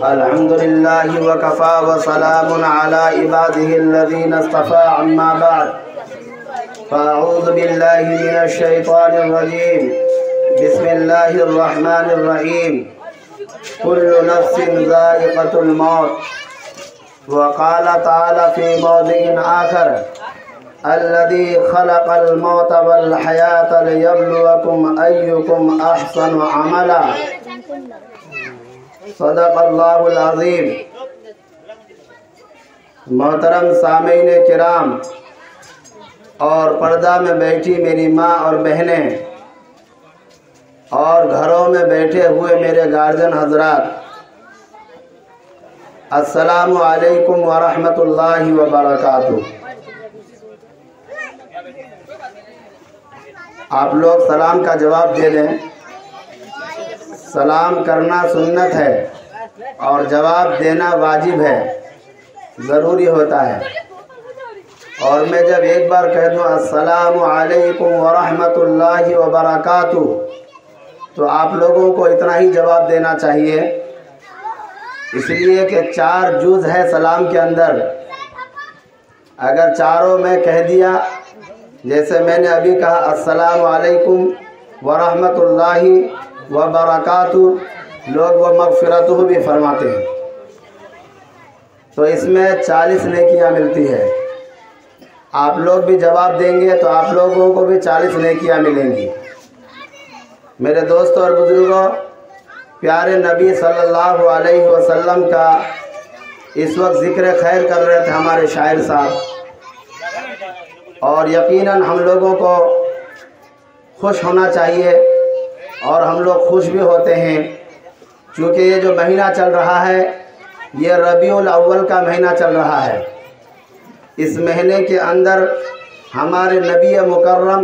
الحمدللہ وکفا وسلام علی عباده الذین اصطفى اما بعد فاعوذ باللہ من الشیطان الرجیم بسم اللہ الرحمن الرحیم كل نفس ذائقة الموت وقال تعالى في موضع آخر الذي خلق الموت والحياة ليبلوكم أيكم أحسن عملا صدق اللہ العظیم۔ محترم سامعین کرام اور پردہ میں بیٹھی میری ماں اور بہنیں اور گھروں میں بیٹھے ہوئے میرے گارجن حضرات، السلام علیکم ورحمۃ اللہ وبرکاتہ۔ آپ لوگ سلام کا جواب دے دیں۔ سلام کرنا سنت ہے اور جواب دینا واجب ہے، ضروری ہوتا ہے۔ اور میں جب ایک بار کہہ دوں السلام علیکم ورحمۃ اللہ وبرکاتہ تو آپ لوگوں کو اتنا ہی جواب دینا چاہیے، اس لیے کہ 4 جز ہے سلام کے اندر۔ اگر چاروں میں کہہ دیا، جیسے میں نے ابھی کہا السلام علیکم ورحمۃ اللہ وبرکاتہ، لوگ وہ مغفرتہ بھی فرماتے ہیں، تو اس میں 40 نیکیاں ملتی ہے۔ آپ لوگ بھی جواب دیں گے تو آپ لوگوں کو بھی 40 نیکیاں ملیں گی۔ میرے دوستوں اور بزرگوں، پیارے نبی صلی اللہ علیہ وسلم کا اس وقت ذکر خیر کر رہے تھے ہمارے شاعر صاحب، اور یقیناً ہم لوگوں کو خوش ہونا چاہیے اور ہم لوگ خوش بھی ہوتے ہیں، چونکہ یہ جو مہینہ چل رہا ہے یہ ربیع الاول کا مہینہ چل رہا ہے۔ اس مہینے کے اندر ہمارے نبی مکرم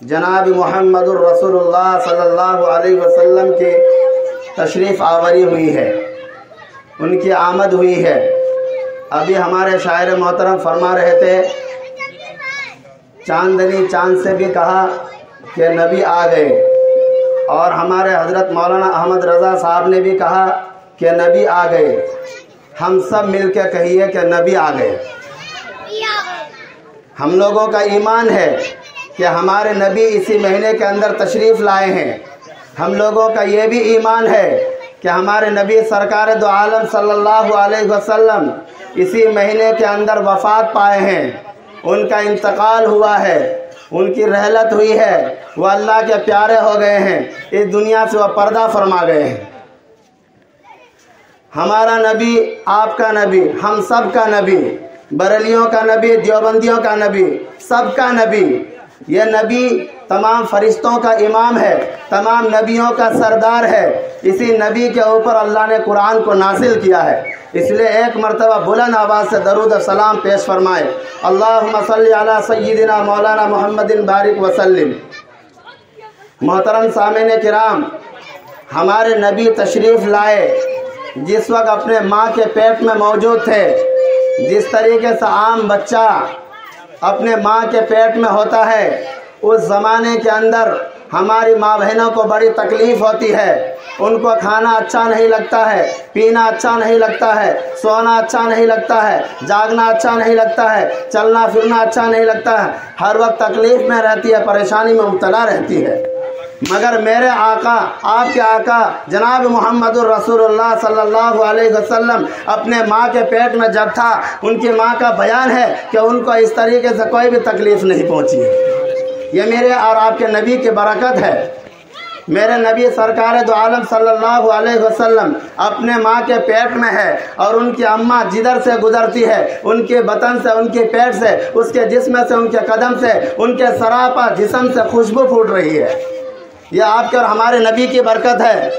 جناب محمد الرسول اللہ صلی اللہ علیہ وسلم کی تشریف آوری ہوئی ہے، ان کی آمد ہوئی ہے۔ ابھی ہمارے شاعر محترم فرما رہے تھے، چاندنی چاند سے بھی کہا کہ نبی آ گئے، اور ہمارے حضرت مولانا احمد رضا صاحب نے بھی کہا کہ نبی آ گئے۔ ہم سب مل کے کہیے کہ نبی آ گئے۔ ہم لوگوں کا ایمان ہے کہ ہمارے نبی اسی مہینے کے اندر تشریف لائے ہیں۔ ہم لوگوں کا یہ بھی ایمان ہے کہ ہمارے نبی سرکار دو عالم صلی اللہ علیہ وسلم اسی مہینے کے اندر وفات پائے ہیں، ان کا انتقال ہوا ہے، ان کی رحلت ہوئی ہے، وہ اللہ کے پیارے ہو گئے ہیں، اس دنیا سے وہ پردہ فرما گئے ہیں۔ ہمارا نبی، آپ کا نبی، ہم سب کا نبی، بریلیوں کا نبی، دیوبندیوں کا نبی، سب کا نبی، یہ نبی تمام فرشتوں کا امام ہے، تمام نبیوں کا سردار ہے۔ اسی نبی کے اوپر اللہ نے قرآن کو نازل کیا ہے، اس لیے ایک مرتبہ بلند آواز سے درود و سلام پیش فرمائے، اللہم صلی علی سیدنا مولانا محمد بارک وسلم۔ محترم سامعین کرام، ہمارے نبی تشریف لائے جس وقت اپنے ماں کے پیٹ میں موجود تھے۔ جس طریقے سے عام بچہ اپنے ماں کے پیٹ میں ہوتا ہے، اس زمانے کے اندر ہماری ماں بہنوں کو بڑی تکلیف ہوتی ہے، ان کو کھانا اچھا نہیں لگتا ہے، پینا اچھا نہیں لگتا ہے، سونا اچھا نہیں لگتا ہے، جاگنا اچھا نہیں لگتا ہے، چلنا پھرنا اچھا نہیں لگتا ہے، ہر وقت تکلیف میں رہتی ہے، پریشانی میں مبتلا رہتی ہے۔ مگر میرے آقا، آپ کے آقا جناب محمد الرسول اللہ صلی اللہ علیہ وسلم اپنے ماں کے پیٹ میں جب تھا، ان کی ماں کا بیان ہے کہ ان کو اس طریقے سے کوئی بھی تکلیف نہیں پہنچی ہے۔ یہ میرے اور آپ کے نبی کی برکت ہے۔ میرے نبی سرکار دو عالم صلی اللہ علیہ وسلم اپنے ماں کے پیٹ میں ہے، اور ان کی اماں جدھر سے گزرتی ہے، ان کے بطن سے، ان کے پیٹ سے، اس کے جسم سے، ان کے قدم سے، ان کے سراپا جسم سے خوشبو پھوٹ رہی ہے۔ یہ آپ کے اور ہمارے نبی کی برکت ہے۔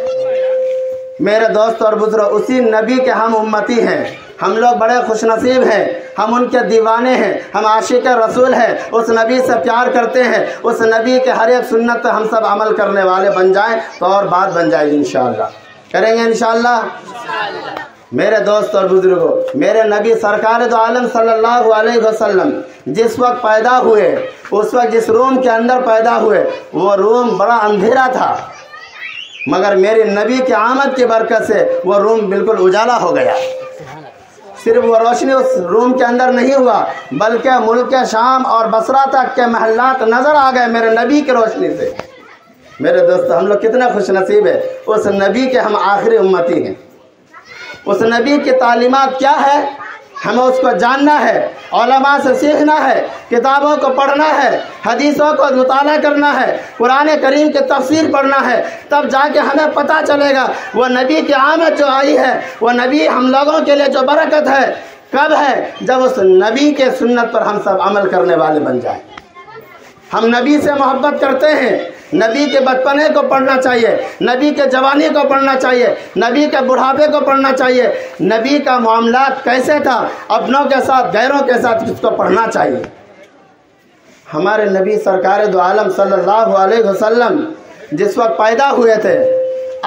میرے دوست اور بزرگ، اسی نبی کے ہم امتی ہیں، ہم لوگ بڑے خوش نصیب ہیں، ہم ان کے دیوانے ہیں، ہم عاشق رسول ہیں، اس نبی سے پیار کرتے ہیں، اس نبی کے ہر ایک سنت پہ ہم سب عمل کرنے والے بن جائیں تو اور بات بن جائے گی انشاءاللہ۔ کریں گے انشاءاللہ۔ میرے دوست اور بزرگوں، میرے نبی سرکار دو عالم صلی اللہ علیہ وسلم جس وقت پیدا ہوئے، اس وقت جس روم کے اندر پیدا ہوئے وہ روم بڑا اندھیرا تھا، مگر میرے نبی کی آمد کی برکت سے وہ روم بالکل اجالا ہو گیا۔ صرف وہ روشنی اس روم کے اندر نہیں ہوا بلکہ ملک شام اور بصرہ تک کے محلات نظر آ گئے میرے نبی کی روشنی سے۔ میرے دوستو، ہم لوگ کتنا خوش نصیب ہے، اس نبی کے ہم آخری امتی ہیں۔ اس نبی کی تعلیمات کیا ہے، ہمیں اس کو جاننا ہے، علماء سے سیکھنا ہے، کتابوں کو پڑھنا ہے، حدیثوں کو مطالعہ کرنا ہے، قرآن کریم کی تفسیر پڑھنا ہے، تب جا کے ہمیں پتہ چلے گا وہ نبی کی آمد جو آئی ہے، وہ نبی ہم لوگوں کے لیے جو برکت ہے کب ہے، جب اس نبی کے سنت پر ہم سب عمل کرنے والے بن جائیں۔ ہم نبی سے محبت کرتے ہیں، نبی کے بچپنے کو پڑھنا چاہیے، نبی کے جوانی کو پڑھنا چاہیے، نبی کے بڑھاپے کو پڑھنا چاہیے، نبی کا معاملات کیسے تھا اپنوں کے ساتھ غیروں کے ساتھ، اس کو پڑھنا چاہیے۔ ہمارے نبی سرکار دو عالم صلی اللہ علیہ وسلم جس وقت پیدا ہوئے تھے،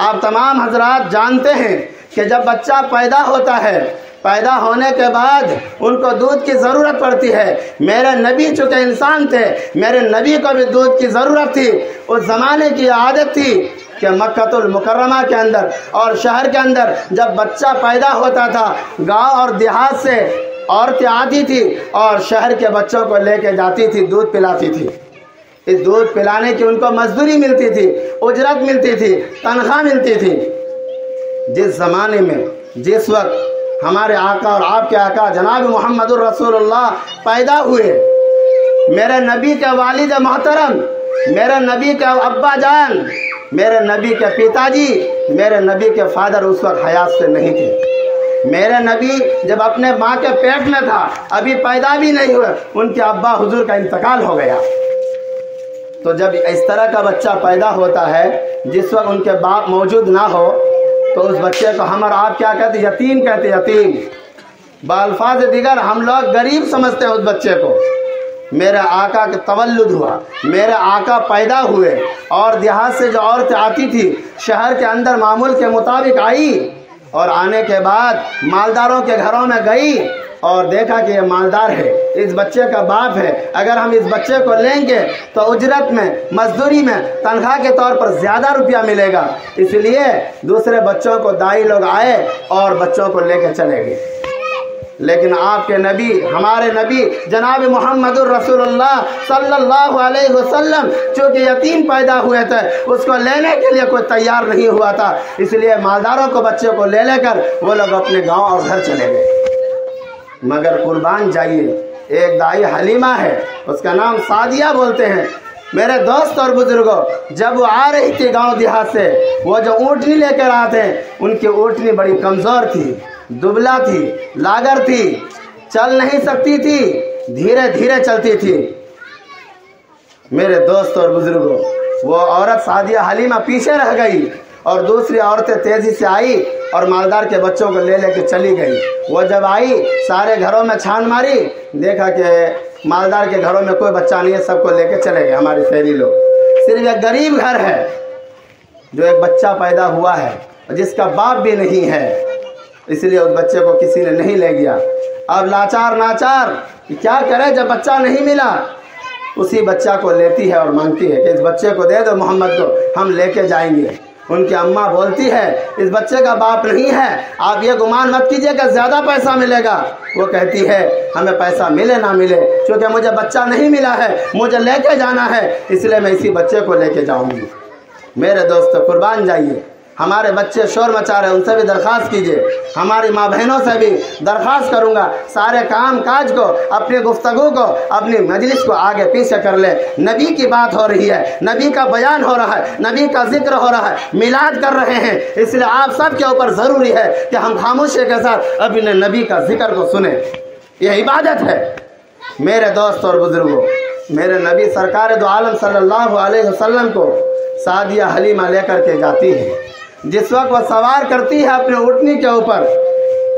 آپ تمام حضرات جانتے ہیں کہ جب بچہ پیدا ہوتا ہے، پیدا ہونے کے بعد ان کو دودھ کی ضرورت پڑتی ہے۔ میرے نبی چونکہ انسان تھے، میرے نبی کو بھی دودھ کی ضرورت تھی۔ اس زمانے کی عادت تھی کہ مکہ المکرمہ کے اندر اور شہر کے اندر جب بچہ پیدا ہوتا تھا، گاؤں اور دیہات سے عورتیں آتی تھی اور شہر کے بچوں کو لے کے جاتی تھی، دودھ پلاتی تھی۔ اس دودھ پلانے کی ان کو مزدوری ملتی تھی، اجرت ملتی تھی، تنخواہ ملتی تھی۔ جس زمانے میں، جس وقت ہمارے آقا اور آپ کے آقا جناب محمد الرسول اللہ پیدا ہوئے، میرے نبی کے والد محترم، میرے نبی کے ابا جان، میرے نبی کے پتا جی، میرے نبی کے فادر اس وقت حیات سے نہیں تھے۔ میرے نبی جب اپنے ماں کے پیٹ میں تھا، ابھی پیدا بھی نہیں ہوئے، ان کے ابا حضور کا انتقال ہو گیا۔ تو جب اس طرح کا بچہ پیدا ہوتا ہے جس وقت ان کے باپ موجود نہ ہو، تو اس بچے کو ہم اور آپ کیا کہتے ہیں؟ یتیم کہتے ہیں، یتیم۔ بالفاظ دیگر ہم لوگ غریب سمجھتے ہیں اس بچے کو۔ میرے آقا کے تولد ہوا، میرے آقا پیدا ہوئے، اور دیہات سے جو عورتیں آتی تھی شہر کے اندر معمول کے مطابق آئی، اور آنے کے بعد مالداروں کے گھروں میں گئی اور دیکھا کہ یہ مالدار ہے، اس بچے کا باپ ہے، اگر ہم اس بچے کو لیں گے تو اجرت میں، مزدوری میں، تنخواہ کے طور پر زیادہ روپیہ ملے گا، اس لیے دوسرے بچوں کو دائی لوگ آئے اور بچوں کو لے کے چلے گئے۔ لیکن آپ کے نبی، ہمارے نبی جناب محمد الرسول اللہ صلی اللہ علیہ وسلم چونکہ یتیم پیدا ہوئے تھے، اس کو لینے کے لیے کوئی تیار نہیں ہوا تھا، اس لیے مالداروں کو بچے کو لے کر وہ لوگ اپنے گاؤں اور گھر چلے گئے۔ مگر قربان جائیے، ایک دائی حلیمہ ہے، اس کا نام سعدیہ بولتے ہیں۔ میرے دوست اور بزرگوں، جب وہ آ رہی تھی گاؤں دیہات سے، وہ جو اونٹنی لے کر آتے ہیں، ان کی اونٹنی بڑی کمزور تھی، دبلا تھی، لاغر تھی، چل نہیں سکتی تھی، دھیرے دھیرے چلتی تھی۔ میرے دوست اور بزرگوں، وہ عورت سعدیہ حلیمہ پیچھے رہ گئی اور دوسری عورتیں تیزی سے آئی اور مالدار کے بچوں کو لے کے چلی گئی۔ وہ جب آئی، سارے گھروں میں چھان ماری، دیکھا کہ مالدار کے گھروں میں کوئی بچہ نہیں ہے، سب کو لے کے چلے گئے ہماری شہری لوگ۔ صرف ایک غریب گھر ہے جو ایک بچہ پیدا ہوا ہے جس کا باپ بھی نہیں ہے، اس لیے اس بچے کو کسی نے نہیں لے گیا۔ اب لاچار ناچار کیا کرے، جب بچہ نہیں ملا اسی بچہ کو لیتی ہے اور مانگتی ہے کہ اس بچے کو دے دو محمد کو، ہم لے کے جائیں گے۔ ان کی اماں بولتی ہے اس بچے کا باپ نہیں ہے، آپ یہ گمان مت کیجئے کہ زیادہ پیسہ ملے گا۔ وہ کہتی ہے ہمیں پیسہ ملے نہ ملے، چونکہ مجھے بچہ نہیں ملا ہے، مجھے لے کے جانا ہے، اس لیے میں اسی بچے کو لے کے جاؤں گی۔ میرے دوست قربان جائیے، ہمارے بچے شور مچا رہے ہیں، ان سے بھی درخواست کیجئے، ہماری ماں بہنوں سے بھی درخواست کروں گا، سارے کام کاج کو، اپنی گفتگو کو، اپنی مجلس کو آگے پیچھے کر لے۔ نبی کی بات ہو رہی ہے، نبی کا بیان ہو رہا ہے، نبی کا ذکر ہو رہا ہے، میلاد کر رہے ہیں، اس لیے آپ سب کے اوپر ضروری ہے کہ ہم خاموشی کے ساتھ اپنے نبی کا ذکر کو سنیں، یہ عبادت ہے۔ میرے دوست اور بزرگوں، میرے نبی سرکار دو عالم صلی اللہ علیہ وسلم کو سعدیہ حلیمہ لے کر کے جاتی ہے۔ جس وقت وہ سوار کرتی ہے اپنے اونٹنی کے اوپر،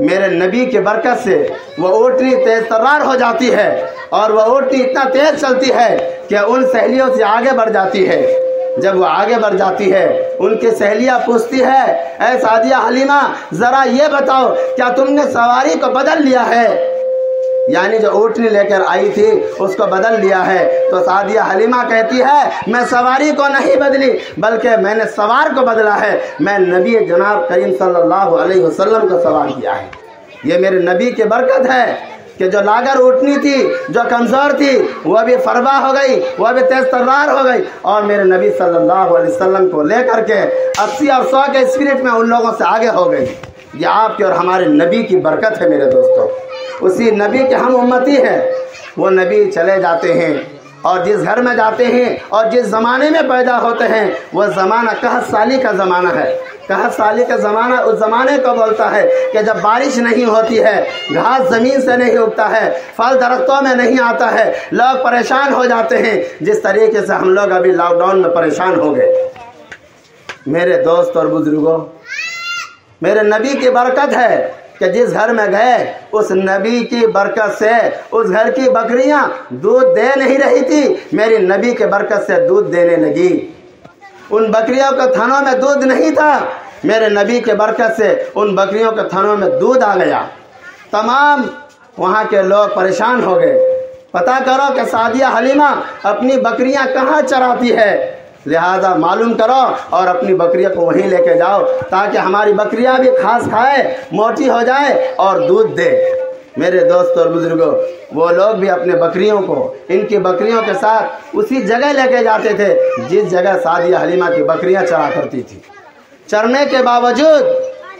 میرے نبی کی برکت سے وہ اونٹنی تیز ترار ہو جاتی ہے، اور وہ اونٹنی اتنا تیز چلتی ہے کہ ان سہیلیوں سے آگے بڑھ جاتی ہے۔ جب وہ آگے بڑھ جاتی ہے ان کی سہیلیاں پوچھتی ہے اے سعدیہ حلیمہ ذرا یہ بتاؤ کیا تم نے سواری کو بدل لیا ہے؟ یعنی جو اونٹنی لے کر آئی تھی اس کو بدل لیا ہے۔ تو سعدیہ حلیمہ کہتی ہے میں سواری کو نہیں بدلی بلکہ میں نے سوار کو بدلا ہے، میں نبی جناب کریم صلی اللہ علیہ وسلم کو سوار کیا ہے۔ یہ میرے نبی کی برکت ہے کہ جو لاگر اونٹنی تھی، جو کمزور تھی، وہ بھی فربا ہو گئی، وہ بھی تیز ترار ہو گئی، اور میرے نبی صلی اللہ علیہ وسلم کو لے کر کے 80 اور 100 کے اسپرٹ میں ان لوگوں سے آگے ہو گئی۔ یہ آپ کے اور ہمارے نبی کی برکت ہے میرے دوستوں۔ اسی نبی کے ہم امتی ہیں۔ وہ نبی چلے جاتے ہیں اور جس گھر میں جاتے ہیں اور جس زمانے میں پیدا ہوتے ہیں وہ زمانہ قحط سالی کا زمانہ ہے۔ قحط سالی کا زمانہ اس زمانے کو بولتا ہے کہ جب بارش نہیں ہوتی ہے، گھاس زمین سے نہیں اگتا ہے، پھل درختوں میں نہیں آتا ہے، لوگ پریشان ہو جاتے ہیں، جس طریقے سے ہم لوگ ابھی لاک ڈاؤن میں پریشان ہو گئے۔ میرے دوست اور بزرگوں، میرے نبی کی برکت ہے کہ جس گھر میں گئے اس نبی کی برکت سے اس گھر کی بکریاں دودھ دے نہیں رہی تھی، میری نبی کے برکت سے دودھ دینے لگی۔ ان بکریوں کے تھنوں میں دودھ نہیں تھا، میرے نبی کے برکت سے ان بکریوں کے تھنوں میں دودھ آ گیا۔ تمام وہاں کے لوگ پریشان ہو گئے، پتہ کرو کہ سعدیہ حلیمہ اپنی بکریاں کہاں چراتی ہے، لہذا معلوم کرو اور اپنی بکریوں کو وہیں لے کے جاؤ تاکہ ہماری بکریاں بھی گھاس کھائے، موٹی ہو جائے اور دودھ دے۔ میرے دوست اور بزرگوں، وہ لوگ بھی اپنے بکریوں کو ان کی بکریوں کے ساتھ اسی جگہ لے کے جاتے تھے جس جگہ سعدیہ حلیمہ کی بکریاں چرا کرتی تھی۔ چرنے کے باوجود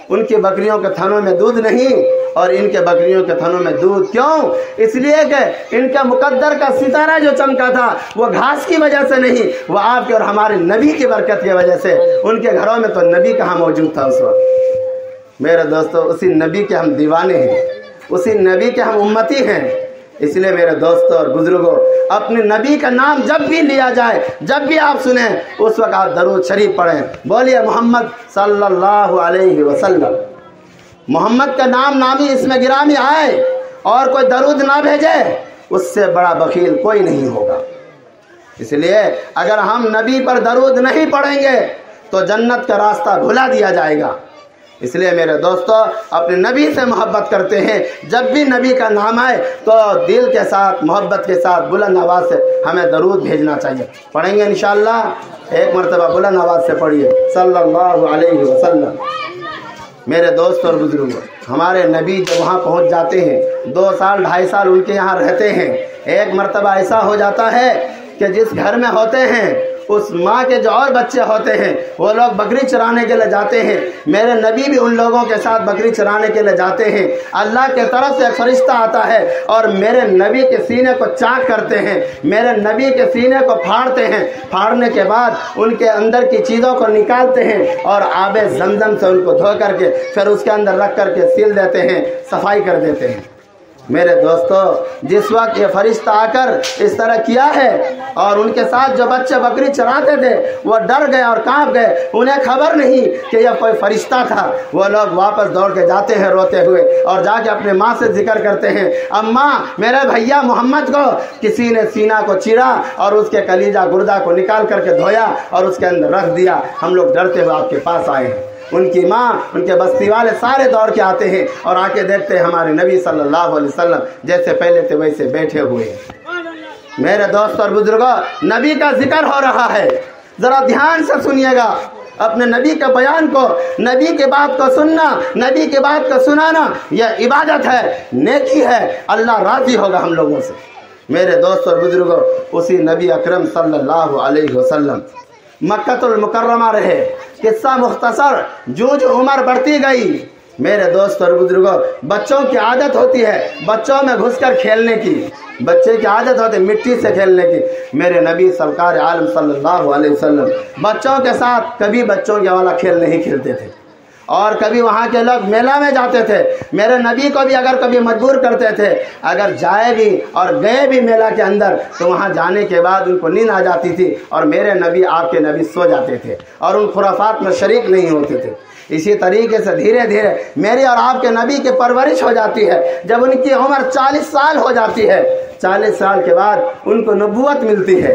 ان کی بکریوں کے تھنوں میں دودھ نہیں، اور ان کے بکریوں کے تھنوں میں دودھ کیوں؟ اس لیے کہ ان کا مقدر کا ستارہ جو چمکا تھا وہ گھاس کی وجہ سے نہیں، وہ آپ کے اور ہمارے نبی کی برکت کی وجہ سے۔ ان کے گھروں میں تو نبی کہاں موجود تھا اس وقت۔ میرے دوستو، اسی نبی کے ہم دیوانے ہیں، اسی نبی کے ہم امتی ہیں۔ اس لیے میرے دوستوں اور بزرگوں، اپنے نبی کا نام جب بھی لیا جائے، جب بھی آپ سنیں، اس وقت آپ درود شریف پڑھیں، بولیے محمد صلی اللہ علیہ وسلم۔ محمد کا نام نامی اس میں گرامی آئے اور کوئی درود نہ بھیجے، اس سے بڑا بخیل کوئی نہیں ہوگا۔ اس لیے اگر ہم نبی پر درود نہیں پڑھیں گے تو جنت کا راستہ بھلا دیا جائے گا۔ اس لیے میرے دوستو، اپنے نبی سے محبت کرتے ہیں، جب بھی نبی کا نام آئے تو دل کے ساتھ، محبت کے ساتھ بلند آواز سے ہمیں درود بھیجنا چاہیے۔ پڑھیں گے انشاءاللہ؟ ایک مرتبہ بلند آواز سے پڑھیے صلی اللہ علیہ وسلم۔ میرے دوست اور بزرگوں، ہمارے نبی جب وہاں پہنچ جاتے ہیں، 2 سال 2.5 سال ان کے یہاں رہتے ہیں، ایک مرتبہ ایسا ہو جاتا ہے کہ جس گھر میں ہوتے ہیں اس ماں کے جو اور بچے ہوتے ہیں وہ لوگ بکری چرانے کے لیے جاتے ہیں، میرے نبی بھی ان لوگوں کے ساتھ بکری چرانے کے لیے جاتے ہیں۔ اللہ کے طرف سے ایک فرشتہ آتا ہے اور میرے نبی کے سینے کو چاک کرتے ہیں، میرے نبی کے سینے کو پھاڑتے ہیں، پھاڑنے کے بعد ان کے اندر کی چیزوں کو نکالتے ہیں اور آب زمزم سے ان کو دھو کر کے پھر اس کے اندر رکھ کر کے سیل دیتے ہیں، صفائی کر دیتے ہیں۔ میرے دوستو، جس وقت یہ فرشتہ آ کر اس طرح کیا ہے اور ان کے ساتھ جو بچے بکری چراتے تھے وہ ڈر گئے اور کانپ گئے، انہیں خبر نہیں کہ یہ کوئی فرشتہ تھا۔ وہ لوگ واپس دوڑ کے جاتے ہیں روتے ہوئے اور جا کے اپنے ماں سے ذکر کرتے ہیں، اماں میرے بھیا محمد کو کسی نے سینہ کو چیرا اور اس کے کلیجہ گردہ کو نکال کر کے دھویا اور اس کے اندر رکھ دیا، ہم لوگ ڈرتے ہوئے آپ کے پاس آئے ہیں۔ ان کی ماں، ان کے بستی والے سارے دوڑ کے آتے ہیں اور آ کے دیکھتے ہیں ہمارے نبی صلی اللہ علیہ وسلم جیسے پہلے تھے ویسے بیٹھے ہوئے ہیں۔ میرے دوست اور بزرگوں، نبی کا ذکر ہو رہا ہے، ذرا دھیان سے سنیے گا اپنے نبی کے بیان کو، نبی کے بات کو سننا، نبی کے بات کو سنانا یہ عبادت ہے، نیکی ہے، اللہ راضی ہوگا ہم لوگوں سے۔ میرے دوست اور بزرگوں، اسی نبی اکرم صلی اللہ علیہ وسلم مکہ المکرمہ رہے، قصہ مختصر، جو عمر بڑھتی گئی۔ میرے دوست اور بزرگوں، بچوں کی عادت ہوتی ہے بچوں میں گھس کر کھیلنے کی، بچے کی عادت ہوتی ہے مٹی سے کھیلنے کی۔ میرے نبی سرکار عالم صلی اللہ علیہ وسلم بچوں کے ساتھ کبھی بچوں کے والا کھیل نہیں کھیلتے تھے، اور کبھی وہاں کے لوگ میلہ میں جاتے تھے، میرے نبی کو بھی اگر کبھی مجبور کرتے تھے، اگر جائے بھی اور گئے بھی میلہ کے اندر تو وہاں جانے کے بعد ان کو نیند آ جاتی تھی اور میرے نبی، آپ کے نبی سو جاتے تھے اور ان خرافات میں شریک نہیں ہوتے تھے۔ اسی طریقے سے دھیرے دھیرے میری اور آپ کے نبی کی پرورش ہو جاتی ہے۔ جب ان کی عمر 40 سال ہو جاتی ہے، 40 سال کے بعد ان کو نبوت ملتی ہے۔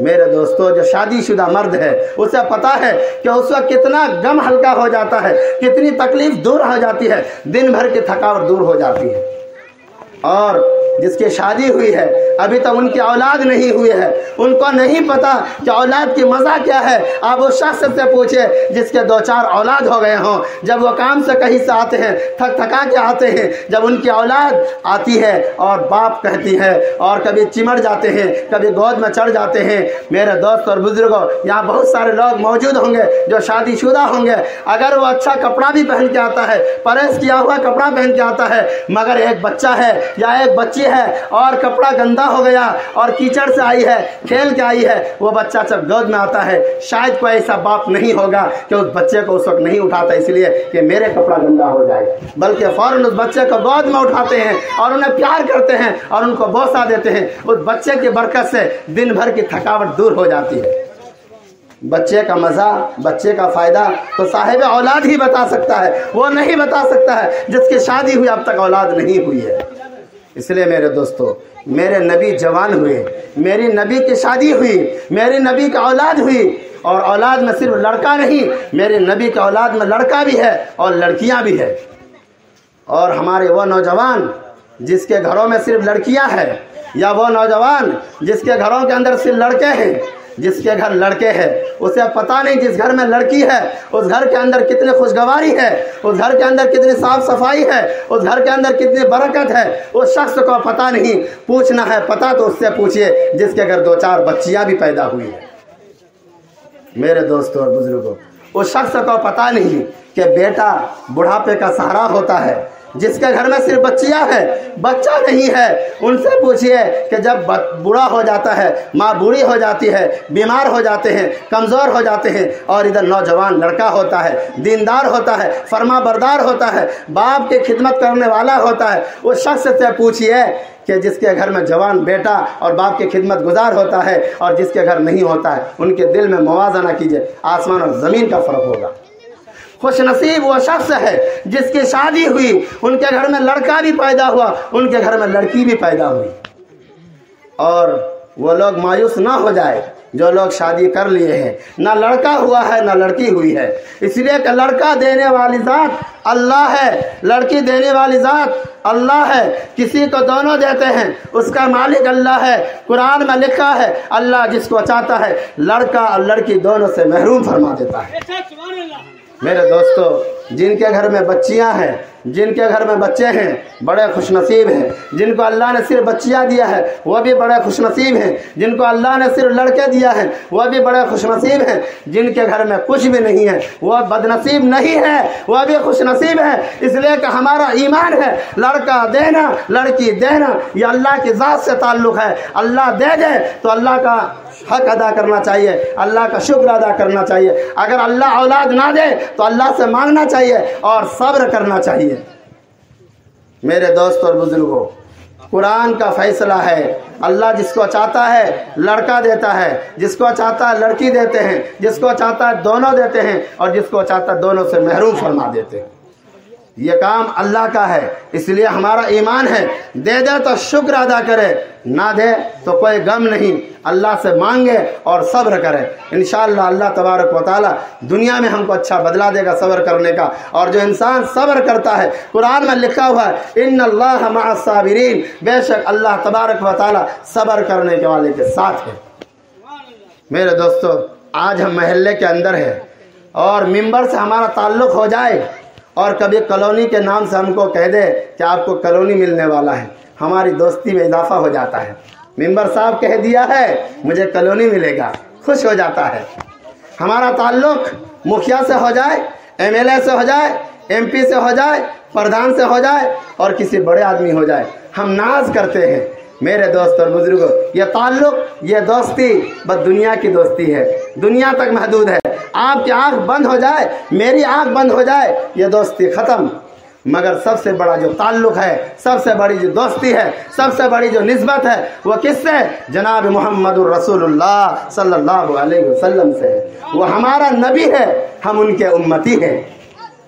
میرے دوستو جو شادی شدہ مرد ہے اسے پتہ ہے کہ اس وقت کتنا غم ہلکا ہو جاتا ہے، کتنی تکلیف دور ہو جاتی ہے، دن بھر کی تھکاوٹ دور ہو جاتی ہے۔ اور جس کی شادی ہوئی ہے ابھی تک ان کی اولاد نہیں ہوئی ہے، ان کو نہیں پتا کہ اولاد کی مزہ کیا ہے۔ آپ اس شخص سے پوچھے جس کے 2-4 اولاد ہو گئے ہوں، جب وہ کام سے کہیں سے آتے ہیں تھک تھکا کے آتے ہیں، جب ان کی اولاد آتی ہے اور باپ کہتی ہے اور کبھی چمڑ جاتے ہیں، کبھی گود میں چڑھ جاتے ہیں۔ میرے دوست اور بزرگوں، یہاں بہت سارے لوگ موجود ہوں گے جو شادی شدہ ہوں گے، اگر وہ اچھا کپڑا بھی پہن کے آتا ہے، پریس کیا ہوا کپڑا پہن کے آتا ہے، مگر ایک بچہ ہے یا ایک بچی ہے اور کپڑا گندا ہو گیا اور کیچڑ سے آئی ہے، کھیل کے آئی ہے، وہ بچہ جب گود میں آتا ہے شاید کوئی ایسا باپ نہیں ہوگا کہ اس بچے کو اس وقت نہیں اٹھاتا اس لیے کہ میرے کپڑا گندا ہو جائے، بلکہ فوراً اس بچے کو گود میں اٹھاتے ہیں اور انہیں پیار کرتے ہیں اور ان کو بوسہ دیتے ہیں۔ اس بچے کی برکت سے دن بھر کی تھکاوٹ دور ہو جاتی ہے۔ بچے کا مزہ، بچے کا فائدہ تو صاحب اولاد ہی بتا سکتا ہے، وہ نہیں بتا سکتا ہے جس کی شادی ہوئی اب تک اولاد نہیں ہوئی ہے۔ اس لیے میرے دوستو، میرے نبی جوان ہوئے، میری نبی کی شادی ہوئی، میری نبی کا اولاد ہوئی، اور اولاد میں صرف لڑکا نہیں، میرے نبی کا اولاد میں لڑکا بھی ہے اور لڑکیاں بھی ہے۔ اور ہمارے وہ نوجوان جس کے گھروں میں صرف لڑکیاں ہیں، یا وہ نوجوان جس کے گھروں کے اندر صرف لڑکے ہیں، جس کے گھر لڑکے ہیں اسے پتہ نہیں جس گھر میں لڑکی ہے اس گھر کے اندر کتنی خوشگواری ہے، اس گھر کے اندر کتنی صاف صفائی ہے، اس گھر کے اندر کتنی برکت ہے، اس شخص کو پتہ نہیں۔ پوچھنا ہے پتہ تو اس سے پوچھئے جس کے گھر 2-4 بچیاں بھی پیدا ہوئی ہیں۔ میرے دوستوں اور بزرگوں، اس شخص کو پتہ نہیں کہ بیٹا بڑھاپے کا سہارا ہوتا ہے، جس کے گھر میں صرف بچیاں ہیں، بچہ نہیں ہے، ان سے پوچھئے کہ جب بوڑھا ہو جاتا ہے، ماں بوڑھی ہو جاتی ہے، بیمار ہو جاتے ہیں، کمزور ہو جاتے ہیں، اور ادھر نوجوان لڑکا ہوتا ہے، دیندار ہوتا ہے، فرما بردار ہوتا ہے، باپ کی خدمت کرنے والا ہوتا ہے، اس شخص سے پوچھئے کہ جس کے گھر میں جوان بیٹا اور باپ کی خدمت گزار ہوتا ہے اور جس کے گھر نہیں ہوتا ہے، ان کے دل میں موازنہ کیجئے، آسمان اور زمین کا فرق ہوگا۔ خوش نصیب وہ شخص ہے جس کی شادی ہوئی، ان کے گھر میں لڑکا بھی پیدا ہوا، ان کے گھر میں لڑکی بھی پیدا ہوئی۔ اور وہ لوگ مایوس نہ ہو جائے جو لوگ شادی کر لیے ہیں، نہ لڑکا ہوا ہے نہ لڑکی ہوئی ہے، اس لیے کہ لڑکا دینے والی ذات اللہ ہے، لڑکی دینے والی ذات اللہ ہے، کسی کو دونوں دیتے ہیں، اس کا مالک اللہ ہے۔ قرآن میں لکھا ہے اللہ جس کو چاہتا ہے لڑکا اور لڑکی دونوں سے محروم فرما دیتا ہے۔ میرے دوستو، جن کے گھر میں بچیاں ہیں، جن کے گھر میں بچے ہیں، بڑے خوش نصیب ہیں۔ جن کو اللہ نے صرف بچیاں دیا ہے وہ بھی بڑے خوش نصیب ہیں۔ جن کو اللہ نے صرف لڑکے دیا ہے وہ بھی بڑے خوش نصیب ہیں۔ جن کے گھر میں کچھ بھی نہیں ہے وہ بد نصیب نہیں ہے، وہ بھی خوش نصیب ہے، اس لیے کہ ہمارا ایمان ہے لڑکا دینا لڑکی دینا یہ اللہ کی ذات سے تعلق ہے۔ اللہ دے دے تو اللہ کا حق ادا کرنا چاہیے، اللہ کا شکر ادا کرنا چاہیے۔ اگر اللہ اولاد نہ دے تو اللہ سے مانگنا چاہیے اور صبر کرنا چاہیے۔ میرے دوست اور بزرگوں، قرآن کا فیصلہ ہے اللہ جس کو چاہتا ہے لڑکا دیتا ہے، جس کو چاہتا ہے لڑکی دیتے ہیں، جس کو چاہتا ہے دونوں دیتے ہیں، اور جس کو چاہتا ہے دونوں سے محروم فرما دیتے ہیں۔ یہ کام اللہ کا ہے، اس لیے ہمارا ایمان ہے دے دے تو شکر ادا کرے، نہ دے تو کوئی غم نہیں، اللہ سے مانگے اور صبر کرے۔ انشاءاللہ اللہ تبارک و تعالی دنیا میں ہم کو اچھا بدلہ دے گا صبر کرنے کا۔ اور جو انسان صبر کرتا ہے، قرآن میں لکھا ہوا ہے ان اللہ مع الصابرین، بے شک اللہ تبارک و تعالی صبر کرنے کے والے کے ساتھ ہے۔ میرے دوستو، آج ہم محلے کے اندر ہیں اور ممبر سے ہمارا تعلق ہو جائے اور کبھی کالونی کے نام سے ہم کو کہہ دے کہ آپ کو کالونی ملنے والا ہے، ہماری دوستی میں اضافہ ہو جاتا ہے۔ ممبر صاحب کہہ دیا ہے مجھے کالونی ملے گا، خوش ہو جاتا ہے۔ ہمارا تعلق مکھیا سے ہو جائے، ایم ایل اے سے ہو جائے، ایم پی سے ہو جائے، پردھان سے ہو جائے اور کسی بڑے آدمی ہو جائے، ہم ناز کرتے ہیں۔ میرے دوست اور بزرگوں، یہ تعلق، یہ دوستی بس دنیا کی دوستی ہے، دنیا تک محدود ہے۔ آپ کی آنکھ بند ہو جائے، میری آنکھ بند ہو جائے، یہ دوستی ختم۔ مگر سب سے بڑا جو تعلق ہے، سب سے بڑی جو دوستی ہے، سب سے بڑی جو نسبت ہے وہ کس سے؟ جناب محمد الرسول اللہ صلی اللہ علیہ وسلم سے ہے۔ وہ ہمارا نبی ہے، ہم ان کے امتی ہیں۔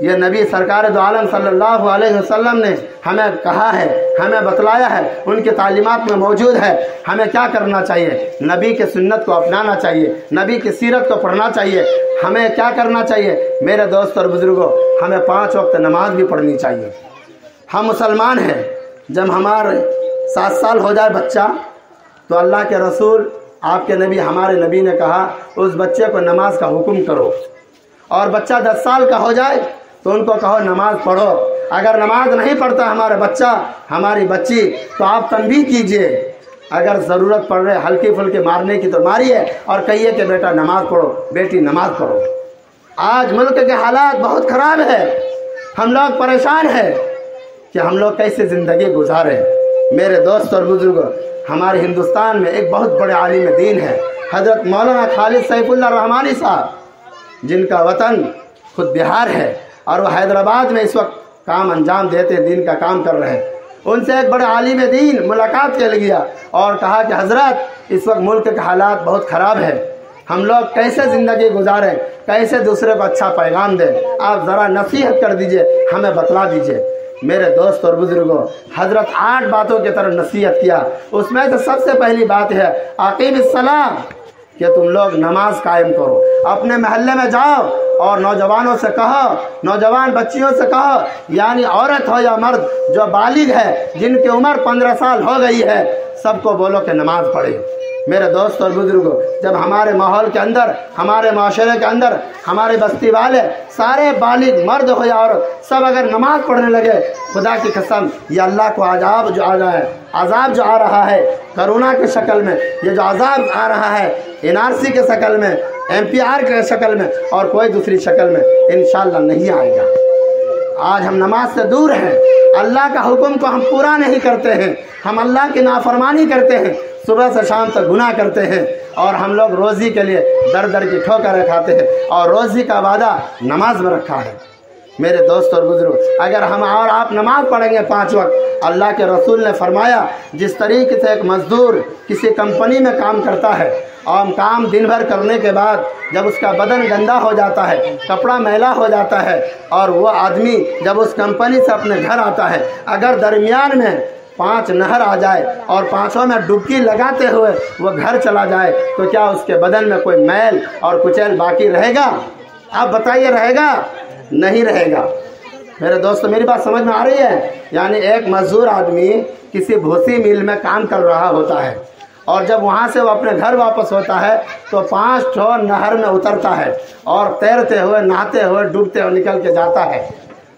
یہ نبی سرکار دو عالم صلی اللہ علیہ وسلم نے ہمیں کہا ہے، ہمیں بتلایا ہے، ان کی تعلیمات میں موجود ہے۔ ہمیں کیا کرنا چاہیے؟ نبی کی سنت کو اپنانا چاہیے، نبی کی سیرت کو پڑھنا چاہیے۔ ہمیں کیا کرنا چاہیے میرے دوست اور بزرگوں؟ ہمیں 5 وقت نماز بھی پڑھنی چاہیے۔ ہم مسلمان ہیں، جب ہمارے 7 سال ہو جائے بچہ تو اللہ کے رسول آپ کے نبی ہمارے نبی نے کہا اس بچے کو نماز کا حکم کرو، اور بچہ 10 سال کا ہو جائے تو ان کو کہو نماز پڑھو۔ اگر نماز نہیں پڑھتا ہمارا بچہ ہماری بچی تو آپ تنبیہ کیجئے، اگر ضرورت پڑ رہے ہلکی پھلکی مارنے کی تو ماریے، اور کہیے کہ بیٹا نماز پڑھو، بیٹی نماز پڑھو۔ آج ملک کے حالات بہت خراب ہے، ہم لوگ پریشان ہیں کہ ہم لوگ کیسے زندگی گزاریں۔ میرے دوست اور بزرگوں، ہمارے ہندوستان میں ایک بہت بڑے عالم دین ہے حضرت مولانا خالد سیف اللہ رحمانی صاحب، جن کا وطن خود بہار ہے اور وہ حیدرآباد میں اس وقت کام انجام دیتے، دین کا کام کر رہے ہیں۔ ان سے ایک بڑے عالم دین ملاقات کے لیے گیا اور کہا کہ حضرت اس وقت ملک کے حالات بہت خراب ہے، ہم لوگ کیسے زندگی گزاریں، کیسے دوسرے کو اچھا پیغام دیں، آپ ذرا نصیحت کر دیجئے، ہمیں بتلا دیجئے۔ میرے دوست اور بزرگوں، حضرت 8 باتوں کی طرف نصیحت کیا۔ اس میں سے سب سے پہلی بات ہے اقیم الصلاۃ، کہ تم لوگ نماز قائم کرو۔ اپنے محلے میں جاؤ اور نوجوانوں سے کہو، نوجوان بچیوں سے کہو، یعنی عورت ہو یا مرد جو بالغ ہے، جن کی عمر 15 سال ہو گئی ہے، سب کو بولو کہ نماز پڑھے۔ میرے دوست اور بزرگوں، جب ہمارے ماحول کے اندر، ہمارے معاشرے کے اندر، ہمارے بستی والے سارے بالغ مرد ہو یا عورت سب اگر نماز پڑھنے لگے، خدا کی قسم یہ اللہ کو عذاب جو آ رہا ہے کرونا کی شکل میں، یہ جو عذاب آ رہا ہے NRC کے شکل میں، MPR کے شکل میں اور کوئی دوسری شکل میں، انشاءاللہ نہیں آئے گا۔ آج ہم نماز سے دور ہیں، اللہ کا حکم کو ہم پورا نہیں کرتے ہیں، ہم اللہ کی نافرمانی کرتے ہیں، صبح سے شام تک گناہ کرتے ہیں، اور ہم لوگ روزی کے لیے در در کی ٹھوکریں کھاتے ہیں، اور روزی کا وعدہ نماز میں رکھا ہے۔ میرے دوست اور بزرگ، اگر ہم اور آپ نماز پڑھیں گے 5 وقت، اللہ کے رسول نے فرمایا جس طریقے سے ایک مزدور کسی کمپنی میں کام کرتا ہے اور کام دن بھر کرنے کے بعد جب اس کا بدن گندا ہو جاتا ہے، کپڑا میلا ہو جاتا ہے، اور وہ آدمی جب اس کمپنی سے اپنے گھر آتا ہے، اگر درمیان میں 5 نہر آ جائے اور 5 میں ڈبکی لگاتے ہوئے وہ گھر چلا جائے تو کیا اس کے بدن میں کوئی میل اور کچیل باقی رہے گا؟ آپ بتائیے، رہے گا؟ نہیں رہے گا۔ میرے دوستو، میری بات سمجھ میں آ رہی ہے؟ یعنی ایک مزدور آدمی کسی بھوسی مل میں کام کر رہا ہوتا ہے، اور جب وہاں سے وہ اپنے گھر واپس ہوتا ہے تو 5 نہر میں اترتا ہے اور تیرتے ہوئے، نہاتے ہوئے، ڈوبتے ہوئے نکل کے جاتا ہے،